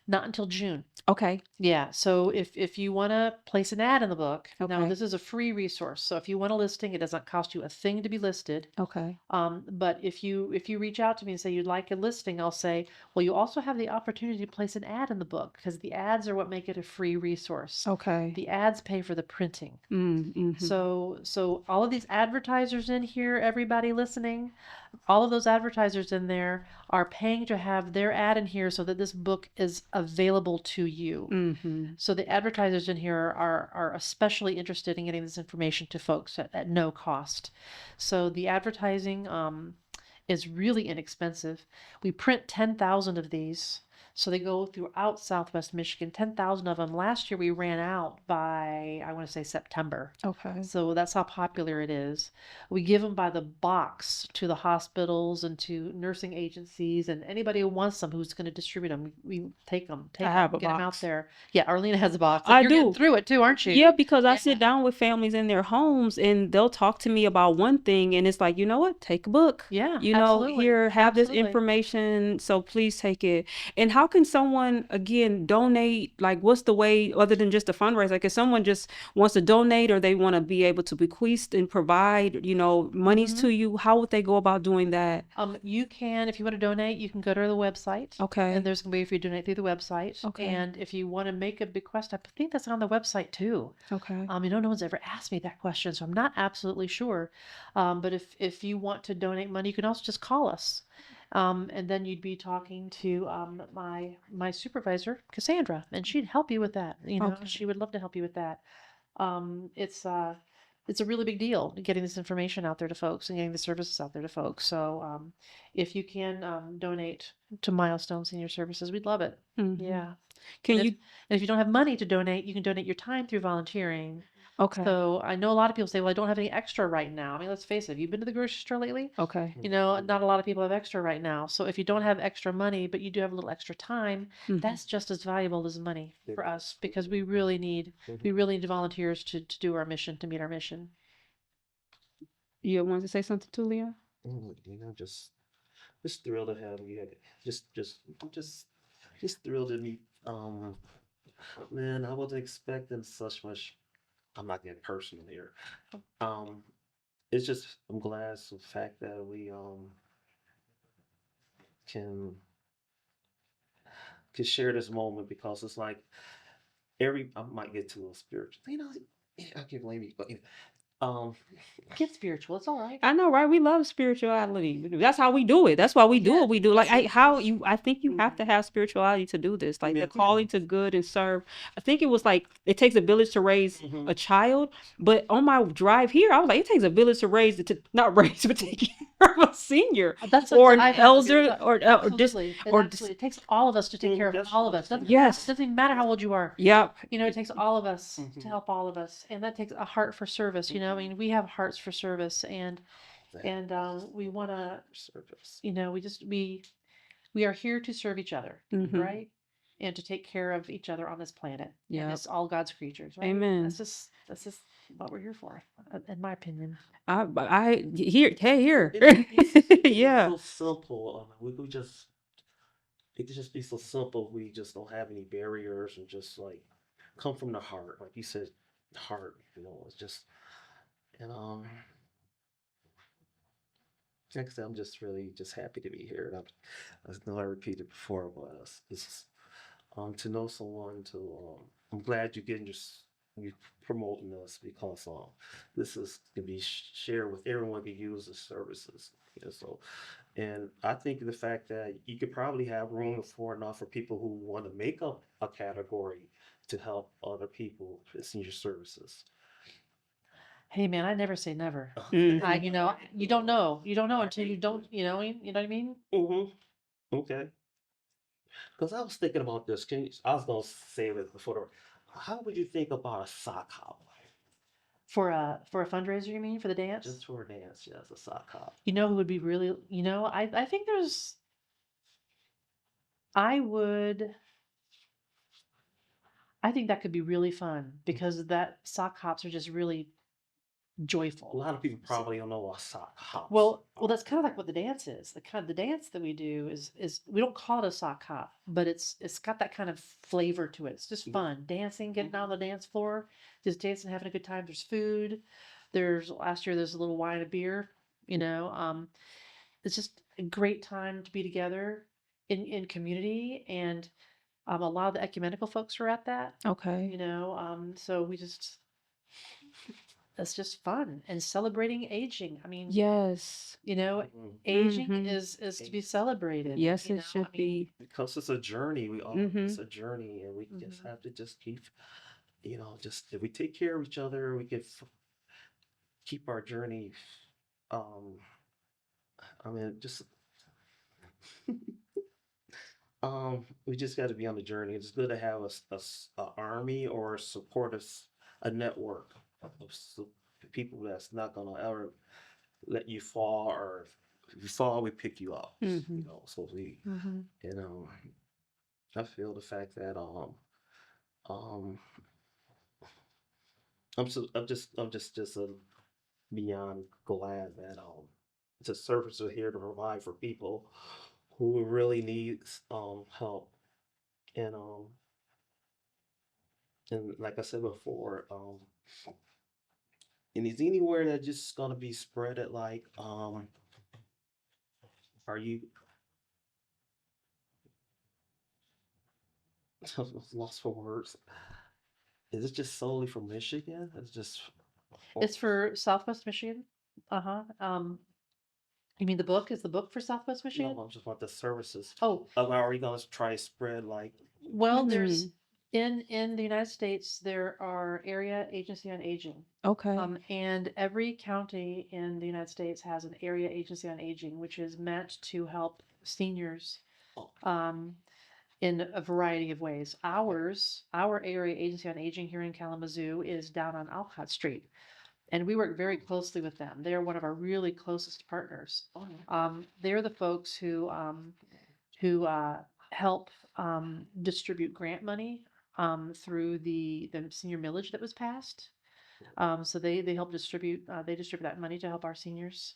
Not until June. Okay. Yeah. So if you want to place an ad in the book, now Okay. this is a free resource. So if you want a listing, it doesn't cost you a thing to be listed. Okay. But if you reach out to me and say you'd like a listing, I'll say, well, you also have the opportunity to place an ad in the book because the ads are what make it a free resource. Okay. The ads pay for the printing. Mm-hmm. So all of these advertisers in here, everybody listening, all of those advertisers in there are paying to have their ad in here so that this book is available to you. So the advertisers in here are especially interested in getting this information to folks at no cost. So the advertising is really inexpensive. We print 10,000 of these. So they go throughout Southwest Michigan, 10,000 of them. Last year we ran out by, I want to say September. Okay. So that's how popular it is. We give them by the box to the hospitals and to nursing agencies and anybody who wants them, who's going to distribute them. We take them, I have a get them out box. there. Yeah, Arlena has a box. I You're getting do. through it too, aren't you? Yeah, because I Yeah. sit down with families in their homes and they'll talk to me about one thing and it's like, you know what? Take a book. Yeah, You know, absolutely. here, have this Absolutely. information, so please take it. And how can someone, again, donate? Like, what's the way, other than just a fundraiser? Like, if someone just wants to donate or they want to be able to bequeath and provide, you know, monies to you, how would they go about doing that? You can, if you want to donate, you can go to the website. Okay. And there's going to be if you donate through the website. Okay. And if you want to make a bequest, I think that's on the website too. Okay. You know, no one's ever asked me that question, so I'm not absolutely sure. But if you want to donate money, you can also just call us. And then you'd be talking to my supervisor, Cassandra, and she'd help you with that. You know, Okay. she would love to help you with that. It's a really big deal getting this information out there to folks and getting the services out there to folks. So if you can donate to Milestone Senior Services, we'd love it. Mhm. Yeah. Can And you? if you don't have money to donate, you can donate your time through volunteering. Okay. So I know a lot of people say, well, I don't have any extra right now. I mean, let's face it. Have you been to the grocery store lately? Okay. You know, not a lot of people have extra right now. So if you don't have extra money, but you do have a little extra time, Mhm. that's just as valuable as money for us because we really need volunteers to do our mission, to meet our mission. You want to say something too, Leon? You know, just thrilled to have you. Just thrilled to meet. Man, I wasn't expecting such much. I'm not getting personal here. Um, it's just I'm glad the fact that we can share this moment because it's like I might get too a little spiritual. You know, I can't blame you, but um, Get spiritual. It's all right. I know, right? We love spirituality. That's how we do it. That's why we do what we do. Like I think you have to have spirituality to do this. Like the calling to good and serve. I think it was like it takes a village to raise a child. But on my drive here, I was like, it takes a village to raise not raise, but take care of a senior or an elder or just it takes all of us to take care of all of us. Yes. It doesn't even matter how old you are. Yep. You know, it takes all of us to help all of us, and that takes a heart for service. You know, I mean, we have hearts for service, and we want to service. you know, we are here to serve each other, right? And to take care of each other on this planet. Yeah, it's all God's creatures, right? Amen. That's just what we're here for, in my opinion. I here. Yeah. So simple. We just it could just be so simple. We just don't have any barriers and just like come from the heart, like you said, heart. You know, it's just and like I said, I'm just really just happy to be here. And I know I repeated before, but it's to know someone to I'm glad you're getting you promoting us because this is can be shared with everyone can use the services. Yeah, so and I think the fact that you could probably have room for enough for people who want to make up a category to help other people with senior services. Hey man, I never say never. Mhm. You know, you don't know until you don't. You know what I mean? Mm-hmm. Okay. Because I was thinking about this. I was gonna say it before. How would you think about a sock hop? For a fundraiser, you mean, for the dance? Just for a dance, yes, a sock hop. You know who would be really, I think I think that could be really fun because that sock hops are just really A joyful. lot of people probably don't know what sock hops. Well, that's kind of like what the dance is. The dance that we do is we don't call it a sock hop, but it's got that kind of flavor to it. It's just fun, dancing, getting out on the dance floor, just dancing, having a good time. There's food. Last year there's a little wine and beer. You know, it's just a great time to be together in community, and a lot of the ecumenical folks are at that. Okay. You know, so that's just fun and celebrating aging. I mean, Yes. you know, aging is to be celebrated. Yes, you it know, I should mean, be. because it's a journey. It's a journey, and we just have to just keep, just if we take care of each other, we can keep our journey. I mean, just We just got to be on the journey. It's good to have a army or a network of people that's not gonna ever let you fall, or if you fall, we pick you up. Mm-hmm. You know, so we, Mm-hmm. you know, I feel the fact that um, I'm just beyond glad that the services are here to provide for people who really needs help, and like I said before, and is anywhere that just gonna be spread at like are you lost for words? Is it just solely for Michigan? It's just It's for Southwest Michigan. Uh-huh. You mean the book? Is the book for Southwest no, Michigan? I just want the services. Oh, Are you gonna try to spread like well, there's in the United States, there are area agency on aging. Okay. And every county in the United States has an area agency on aging, which is meant to help seniors oh, um, in a variety of ways. Our area agency on aging here in Kalamazoo is down on Alcott Street, and we work very closely with them. They are one of our really closest partners. oh, They're the folks who help distribute grant money through the senior millage that was passed. So they help they distribute that money to help our seniors.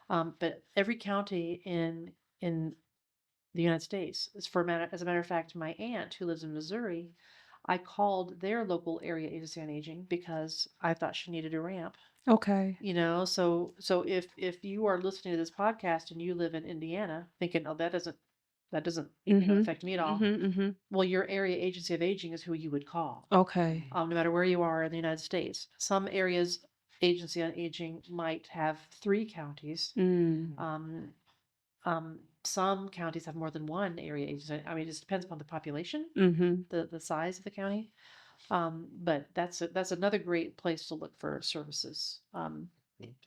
But every county in the United States, as a matter of fact, my aunt who lives in Missouri, I called their local area agency on aging because I thought she needed a ramp. Okay. So if you are listening to this podcast and you live in Indiana, thinking, oh, that doesn't Mm-hmm. affect me at all. Mm-hmm. Mm-hmm. Well, your area agency of aging is who you would call, Okay. no matter where you are in the United States. Some areas agency on aging might have 3 counties. Mm. Um, some counties have more than one area agency. I mean, it just depends upon the population, Mm-hmm. the size of the county. But that's another great place to look for services.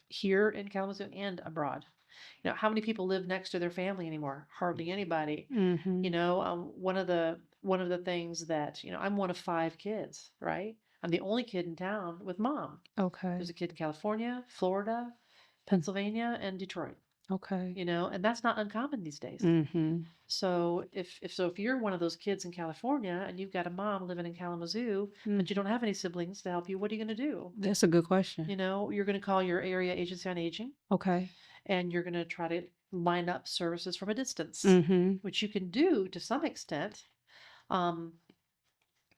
Here in Kalamazoo and abroad. How many people live next to their family anymore? Hardly anybody. Mm-hmm. One of the things that, I'm one of 5 kids, right? I'm the only kid in town with mom. Okay. There's a kid in California, Florida, Pennsylvania, and Detroit, Okay. and that's not uncommon these days. Mm-hmm. So if you're one of those kids in California and you've got a mom living in Kalamazoo, Mm. but you don't have any siblings to help you, what are you going to do? That's a good question. You're going to call your area agency on aging, Okay. and you're going to try to line up services from a distance, Mm-hmm. which you can do to some extent.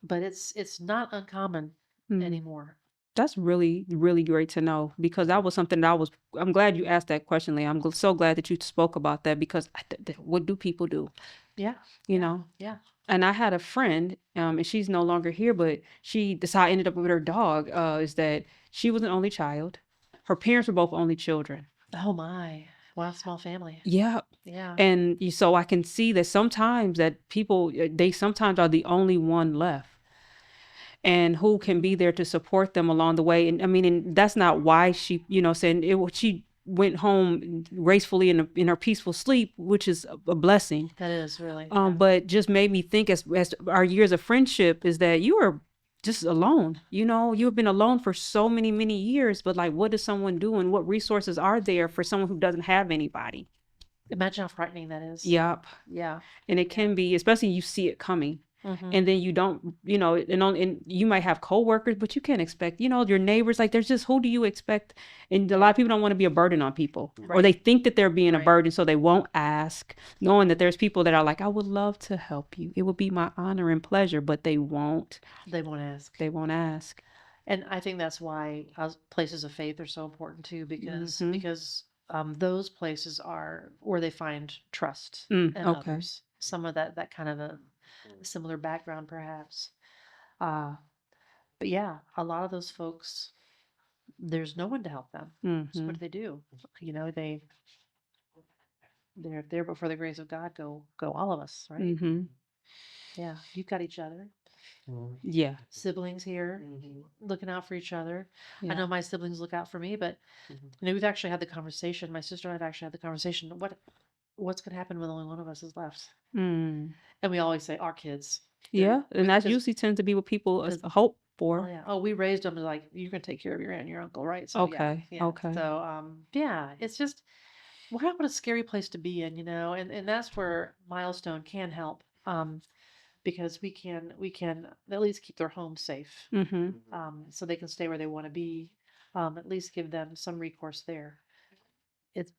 But it's not uncommon Mm. anymore. That's really, really great to know, because that was something that I'm glad you asked that question, Leah. I'm so glad that you spoke about that, because what do people do? Yeah. You know? Yeah. And I had a friend, and she's no longer here, but that's how I ended up with her dog, is that she was an only child. Her parents were both only children. Oh my. Wow, small family. Yeah. Yeah. And so I can see that sometimes that people, they sometimes are the only one left. And who can be there to support them along the way. And I mean, and that's not why she, saying she went home gracefully in her peaceful sleep, which is a blessing. That is really. But just made me think, as our years of friendship, is that you are just alone. You've been alone for so many, many years, but like, what does someone do, and what resources are there for someone who doesn't have anybody? Imagine how frightening that is. Yep. Yeah. And it can be, especially you see it coming. Mm-hmm. And then you don't, and you might have coworkers, but you can't expect, your neighbors, like, there's just, who do you expect? And a lot of people don't want to be a burden on people, or they think that they're being a burden, so they won't ask, knowing that there's people that are like, I would love to help you. It would be my honor and pleasure, but they won't. They won't ask. They won't ask. And I think that's why places of faith are so important too, because Mm-hmm. those places are where they find trust in Okay. others. Some of that kind of a similar background, perhaps. But yeah, a lot of those folks, there's no one to help them. Mm-hmm. So what do? They're there before the grace of God go all of us, right? Mm-hmm. Yeah, you've got each other. Yeah. Siblings here, looking out for each other. Yeah. I know my siblings look out for me, but we've actually had the conversation. My sister and I've actually had the conversation. What's going to happen when only one of us is left? Mm. And we always say our kids. Yeah, and that 'Cause- usually tends to be what people 'cause- hope oh for. yeah. Oh, we raised them like you're gonna take care of your aunt and your uncle, right? So yeah, Okay, yeah. okay. So yeah, it's just what a scary place to be in, and that's where Milestone can help. Because we can at least keep their home safe. Mm-hmm. So they can stay where they want to be. At least give them some recourse there. It's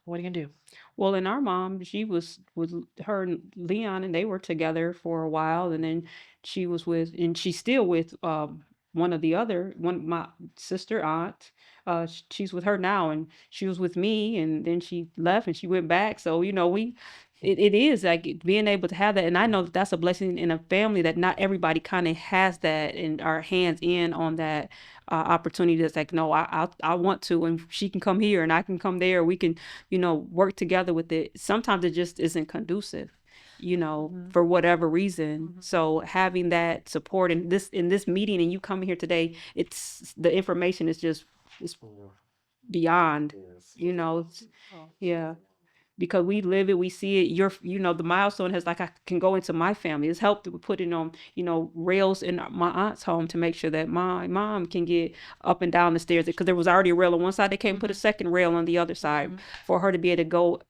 what are you gonna do? Well, and our mom, she was with her and Leon, and they were together for a while, and then she was with, and she's still with one my sister aunt. She's with her now, and she was with me, and then she left, and she went back. So it is like being able to have that, and I know that that's a blessing in a family that not everybody kind of has that and are hands in on that opportunity. That's like, no, I want to, and she can come here, and I can come there. We can work together with it. Sometimes it just isn't conducive, for whatever reason. So having that support in this meeting and you coming here today, it's the information is just it's beyond, Yes. Oh, yeah, because we live it, we see it. The milestone has like I can go into my family. It's helped with putting on, rails in my aunt's home to make sure that my mom can get up and down the stairs because there was already a rail on one side. They came and put a second rail on the other side for her to be able to go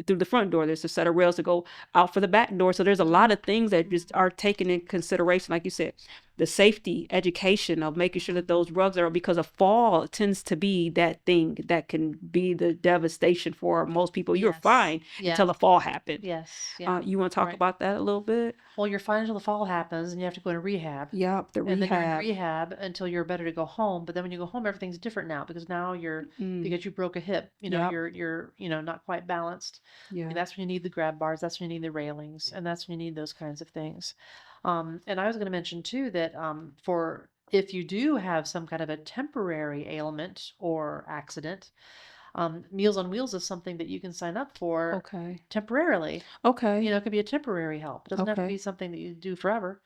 through the front door. There's a set of rails to go out for the back door. So there's a lot of things that just are taken in consideration, like you said, the safety education of making sure that those rugs are, because a fall tends to be that thing that can be the devastation for most people. You're Yes. fine Yeah. until a fall happened. Yes. Yeah. You want to talk Right. about that a little bit? Well, you're fine until the fall happens, and you have to go into rehab. Yep, the And then you're in rehab. rehab until you're better to go home. But then when you go home, everything's different now because now because you broke a hip. Yep. You're not quite balanced. Yeah. And that's when you need the grab bars. That's when you need the railings, and that's when you need those kinds of things. And I was going to mention too that for if you do have some kind of a temporary ailment or accident, Meals on Wheels is something that you can sign up for Okay. temporarily. Okay. It could be a temporary help. It doesn't have to Okay. be something that you do forever.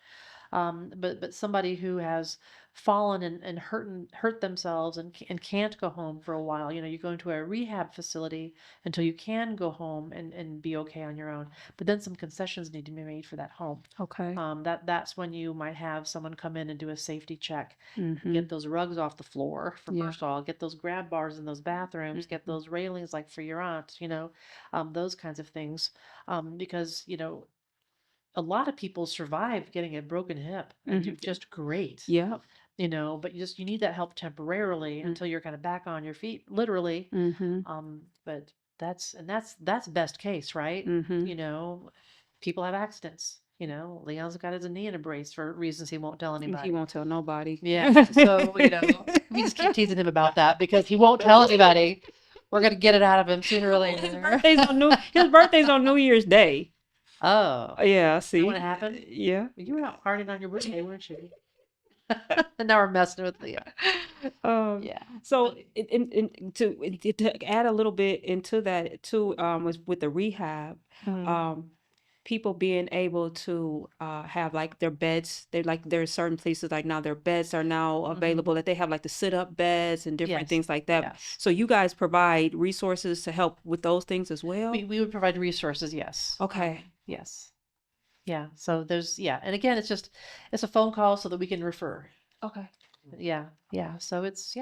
But somebody who has fallen and hurt themselves and can't go home for a while, you go into a rehab facility until you can go home and be okay on your own. But then some concessions need to be made for that home. Okay. That's when you might have someone come in and do a safety check, Mm-hmm. get those rugs off the floor for Yeah. first of all, get those grab bars in those bathrooms, get those railings like for your aunt, those kinds of things, because a lot of people survive getting a broken hip and do just great, Yep. but you need that help temporarily until you're kind of back on your feet, literally. Mm-hmm. But that's best case, right? Mm-hmm. People have accidents. Leon's got his knee in a brace for reasons he won't tell anybody. He won't tell nobody. Yeah. So, we just keep teasing him about that because he won't tell anybody. We're gonna get it out of him sooner or His later. birthday's on New Year's Day. Oh, Yeah, see. what happened? Yeah. You were out partying on your birthday, weren't you? And now we're messing with Leo. Yeah. So to add a little bit into that too, was with the rehab, people being able to have like their beds. They like there are certain places like now their beds are now available that they have like the sit up beds and different Yes. things like that. Yes. So you guys provide resources to help with those things as well. We would provide resources, yes. Okay. Yes. Yeah. So and again, it's a phone call so that we can refer. Okay. Yeah. Yeah. So it's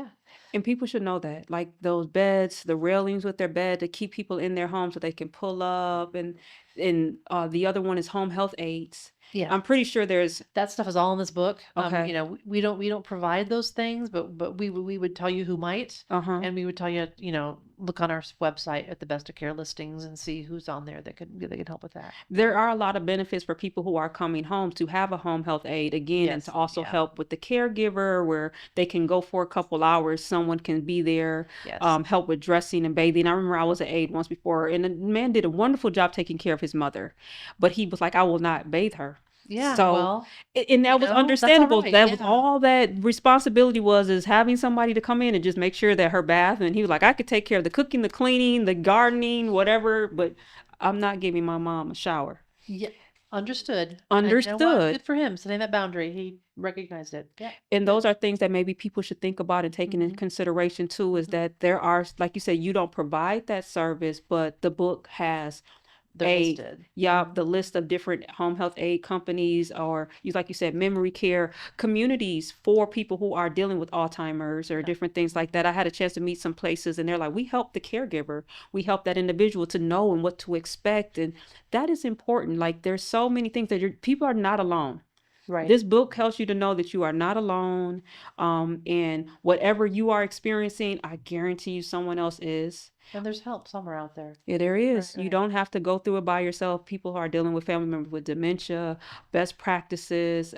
And people should know that, like those beds, the railings with their bed to keep people in their home so they can pull up, and the other one is home health aids. Yeah. I'm pretty sure there's That stuff is all in this book. Okay. We don't provide those things, but we would tell you who might, and we would tell you, look on our website at the Best of Care listings and see who's on there that could help with that. There are a lot of benefits for people who are coming home to have a home health aide again, and Yes, to also yeah. help with the caregiver where they can go for a couple hours. Someone can be there, Yes. help with dressing and bathing. I remember I was an aide once before, and the man did a wonderful job taking care of his mother, but he was like, I will not bathe her. Yeah. So, well, and that was that's all understandable. right, That was yeah. all that responsibility was, is having somebody to come in and just make sure that her bath, and he was like, I could take care of the cooking, the cleaning, the gardening, whatever, but I'm not giving my mom a shower. yeah. Understood. And you know what? Understood. Good for him setting that boundary. He recognized it. Yeah. And those are things that maybe people should think about and taking in consideration too, is that there are, like you said, you don't provide that service, but the book has They're aid. listed. Yeah, the list of different home health aid companies, or like you said, memory care communities for people who are dealing with Alzheimer's or different things like that. I had a chance to meet some places, and they're like, we help the caregiver, we help that individual to know and what to expect, and that is important. Like, there's so many things that people are not alone. Right. This book helps you to know that you are not alone, and whatever you are experiencing, I guarantee you someone else is. And there's help somewhere out there. Yeah, there is. You right. don't have to go through it by yourself. People who are dealing with family members with dementia, best practices,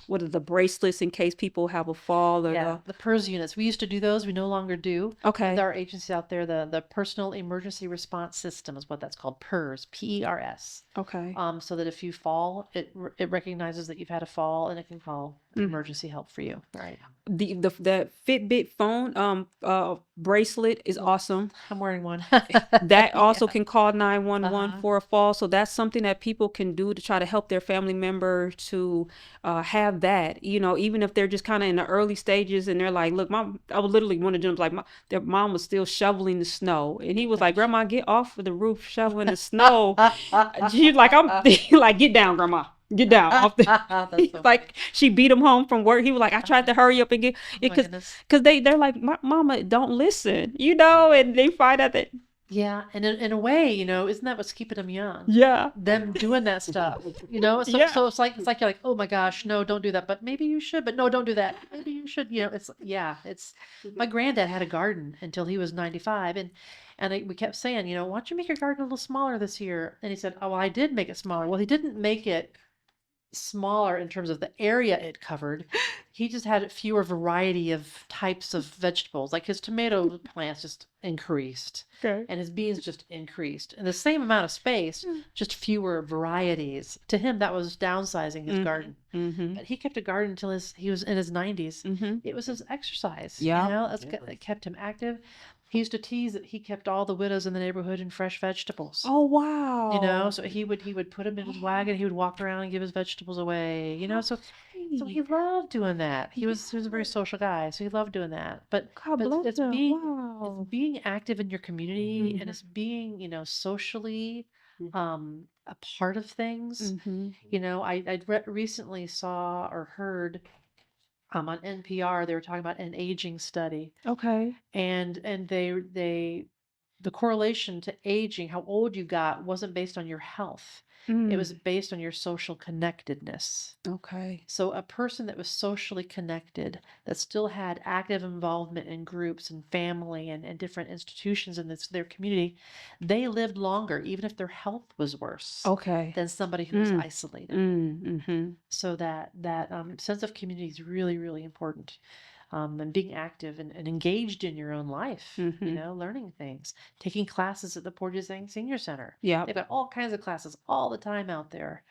what are the bracelets in case people have a fall, or Yeah, the PERS units. We used to do those. We no longer do. okay. There are agencies out there. The Personal Emergency Response System is what that's called. PERS, PERS. Okay. So that if you fall, it recognizes that you've had a fall, and it can call emergency help for you. Right. The Fitbit phone bracelet is awesome. I'm wearing one. That also can call 911 Uh-huh. for a fall. So that's something that people can do to try to help their family member to have that, even if they're just kind of in the early stages and they're like, look, mom, I was literally one of them, like, their mom was still shoveling the snow. And he was like, Grandma, get off of the roof shoveling the snow. She's like, I'm like, get down, Grandma. Get down off the That's so like she beat him home from work. He was like, I tried to hurry up and get it, funny. Oh my goodness. because they're like, Mama, don't listen, and they find out that Yeah, and in a way, isn't that what's keeping them young? yeah, Them doing that stuff, So Yeah. so it's like you're like, oh my gosh, no, don't do that. But maybe you should. But no, don't do that. Maybe you should. It's my granddad had a garden until he was 95, and we kept saying, why don't you make your garden a little smaller this year? And he said, oh, well, I did make it smaller. Well, he didn't make it smaller in terms of the area it covered. He just had fewer variety of types of vegetables. Like his tomato plants just increased, okay, and his beans just increased in the same amount of space, just fewer varieties. To him, that was downsizing his garden. mm-hmm. But he kept a garden until he was in his 90s. Mm-hmm. It was his exercise. Yeah. That kept him active. He used to tease that he kept all the widows in the neighborhood in fresh vegetables. Oh wow, So he would put him in his wagon. He would walk around and give his vegetables away. So he loved doing that. He was a very social guy, so he loved doing that. But God it's, bless it's him. being Wow. it's being active in your community, Mhm. and it's being socially a part of things. Mm-hmm. I recently saw or heard on NPR, they were talking about an aging study, Okay. and the correlation to aging, how old you got, wasn't based on your health. It was based on your social connectedness. Okay. So a person that was socially connected, that still had active involvement in groups and family and different institutions in their community, they lived longer, even if their health was worse Okay. than somebody who was isolated. Mm-hmm. So that sense of community is really, really important. And being active and engaged in your own life, learning things, taking classes at the Portage Senior Center. Yeah. They've got all kinds of classes all the time out there.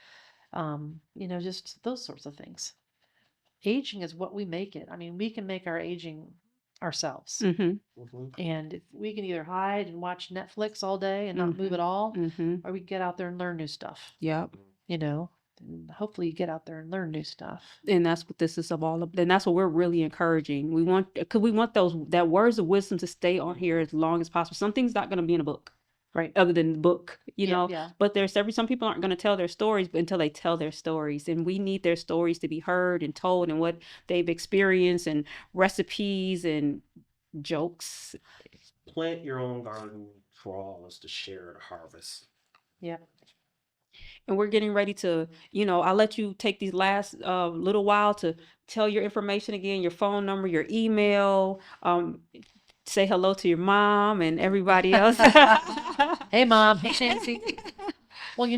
Just those sorts of things. Aging is what we make it. I mean, we can make our aging ourselves. Mm-hmm. And if we can either hide and watch Netflix all day and not move at all, Mm-hmm. or we can get out there and learn new stuff. Yep. And hopefully you get out there and learn new stuff. And that's what this is all about. And that's what we're really encouraging. We want that words of wisdom to stay on here as long as possible. Something's not going to be in a book, Right. other than the book, Yeah. But some people aren't going to tell their stories until they tell their stories. And we need their stories to be heard and told, and what they've experienced, and recipes and jokes. Plant your own garden for all of us to share the harvest. Yeah. And we're getting ready to, I'll let you take these last little while to tell your information again, your phone number, your email, say hello to your mom and everybody else. Hey, Mom. Hey, Nancy. Well,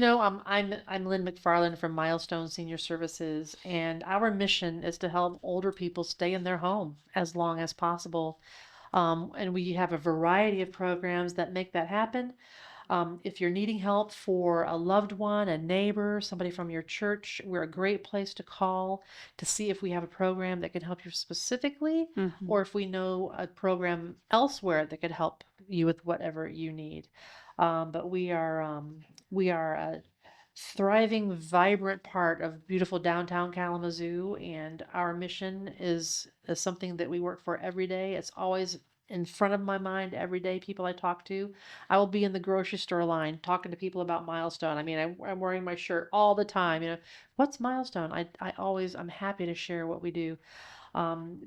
I'm Lynn McFarlen from Milestone Senior Services, and our mission is to help older people stay in their home as long as possible. And we have a variety of programs that make that happen. If you're needing help for a loved one, a neighbor, somebody from your church, we're a great place to call to see if we have a program that can help you specifically, Mhm. or if we know a program elsewhere that could help you with whatever you need. But we are a thriving, vibrant part of beautiful downtown Kalamazoo, and our mission is something that we work for every day. It's always in front of my mind every day, people I talk to. I will be in the grocery store line talking to people about Milestone. I mean, I'm wearing my shirt all the time. You know, what's Milestone? I'm happy to share what we do,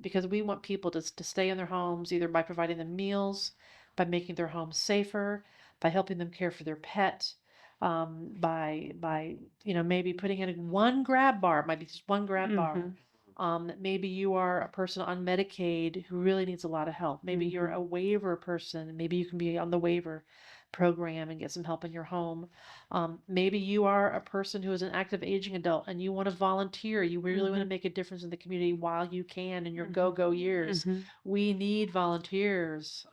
because we want people to stay in their homes either by providing them meals, by making their homes safer, by helping them care for their pet, by maybe putting in one grab bar. It might be just one grab bar. Mhm. Maybe you are a person on Medicaid who really needs a lot of help. Maybe you're a waiver person. Maybe you can be on the waiver program and get some help in your home. Maybe you are a person who is an active aging adult and you want to volunteer. You really want to make a difference in the community while you can in your go-go years. Mhm. We need volunteers.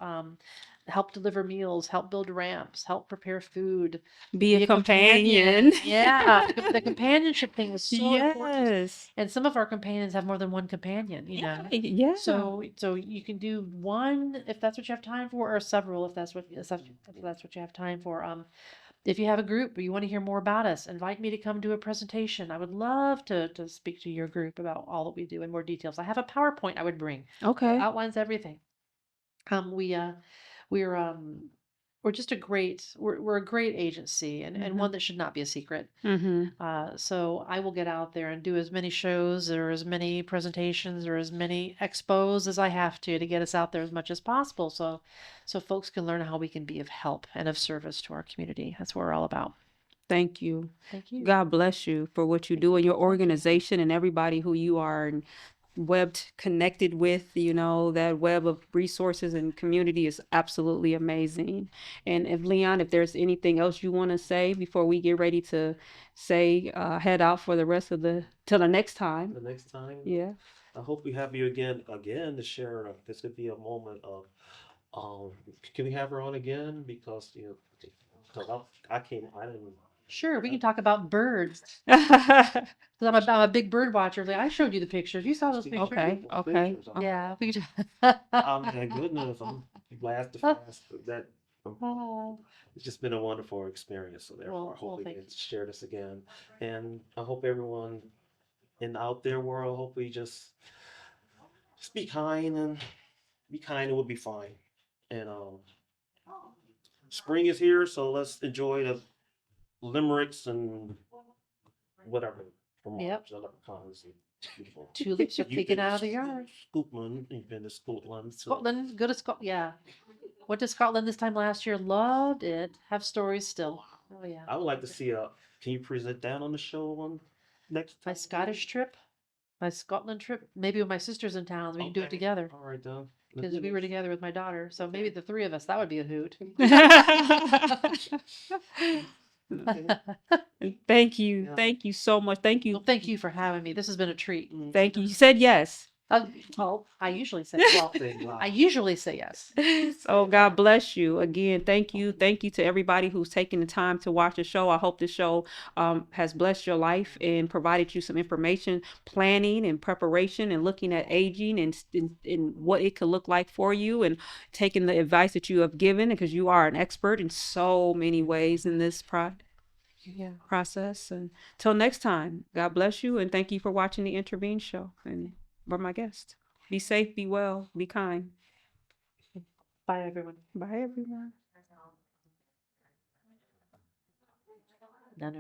Help deliver meals, help build ramps, help prepare food, Be a companion. Yeah, the companionship thing is so important. Yes. And some of our companions have more than one companion, you know. Yeah. So you can do one if that's what you have time for, or several if that's what you have time for. If you have a group or you want to hear more about us, invite me to come do a presentation. I would love to speak to your group about all that we do in more details. I have a PowerPoint I would bring that Okay. outlines everything. We're we're just we're a great agency and one that should not be a secret. Mhm. So I will get out there and do as many shows or as many presentations or as many expos as I have to get us out there as much as possible. So folks can learn how we can be of help and of service to our community. That's what we're all about. Thank you. Thank you. God bless you for what you do in your organization and everybody who you are and webbed connected with. That web of resources and community is absolutely amazing. And if Leon, if there's anything else you want to say before we get ready to head out for the rest of till the next time. The next time. Yeah. I hope we have you again to share. This could be a moment of, can we have her on again? Because, 'cause I didn't. Sure, we can talk about birds. Because I'm a big bird watcher. Like, I showed you the pictures. You saw those pictures. Okay. Yeah, we could. Oh my goodness, I'm glad to fast that. It's just been a wonderful experience. So therefore, I hope we thank can share this again. And I hope everyone in the out there world, hope we just be kind and we'll be fine. And spring is here, so let's enjoy the limericks and whatever from Yep. the leprechauns and beautiful. Tulips are You've peeking been out of to the yard. Scotland, you've been to Scotland. So Scotland, go to Scotland. Yeah. Went to Scotland this time last year. Loved it. Have stories still. Oh yeah. I would like to see can you present that on the show one next My time? Scottish trip, my Scotland trip. Maybe when my sister's in town, we can do it Okay. together. All right, then. Because we were together with my daughter. So maybe the three of us, that would be a hoot. Thank you. Yeah. Thank you so much. Thank Well, you. thank you for having me. This has been a treat. Thank you. You said yes. Well, I usually say I usually say yes. Oh, God bless you. Again, thank you. Thank you to everybody who's taking the time to watch the show. I hope the show has blessed your life and provided you some information, planning and preparation and looking at aging and what it could look like for you and taking the advice that you have given because you are an expert in so many ways in this process. And till next time, God bless you and thank you for watching the Intervene show and for my guest. Be safe, be well, be kind. Bye, everyone. Bye, everyone. No.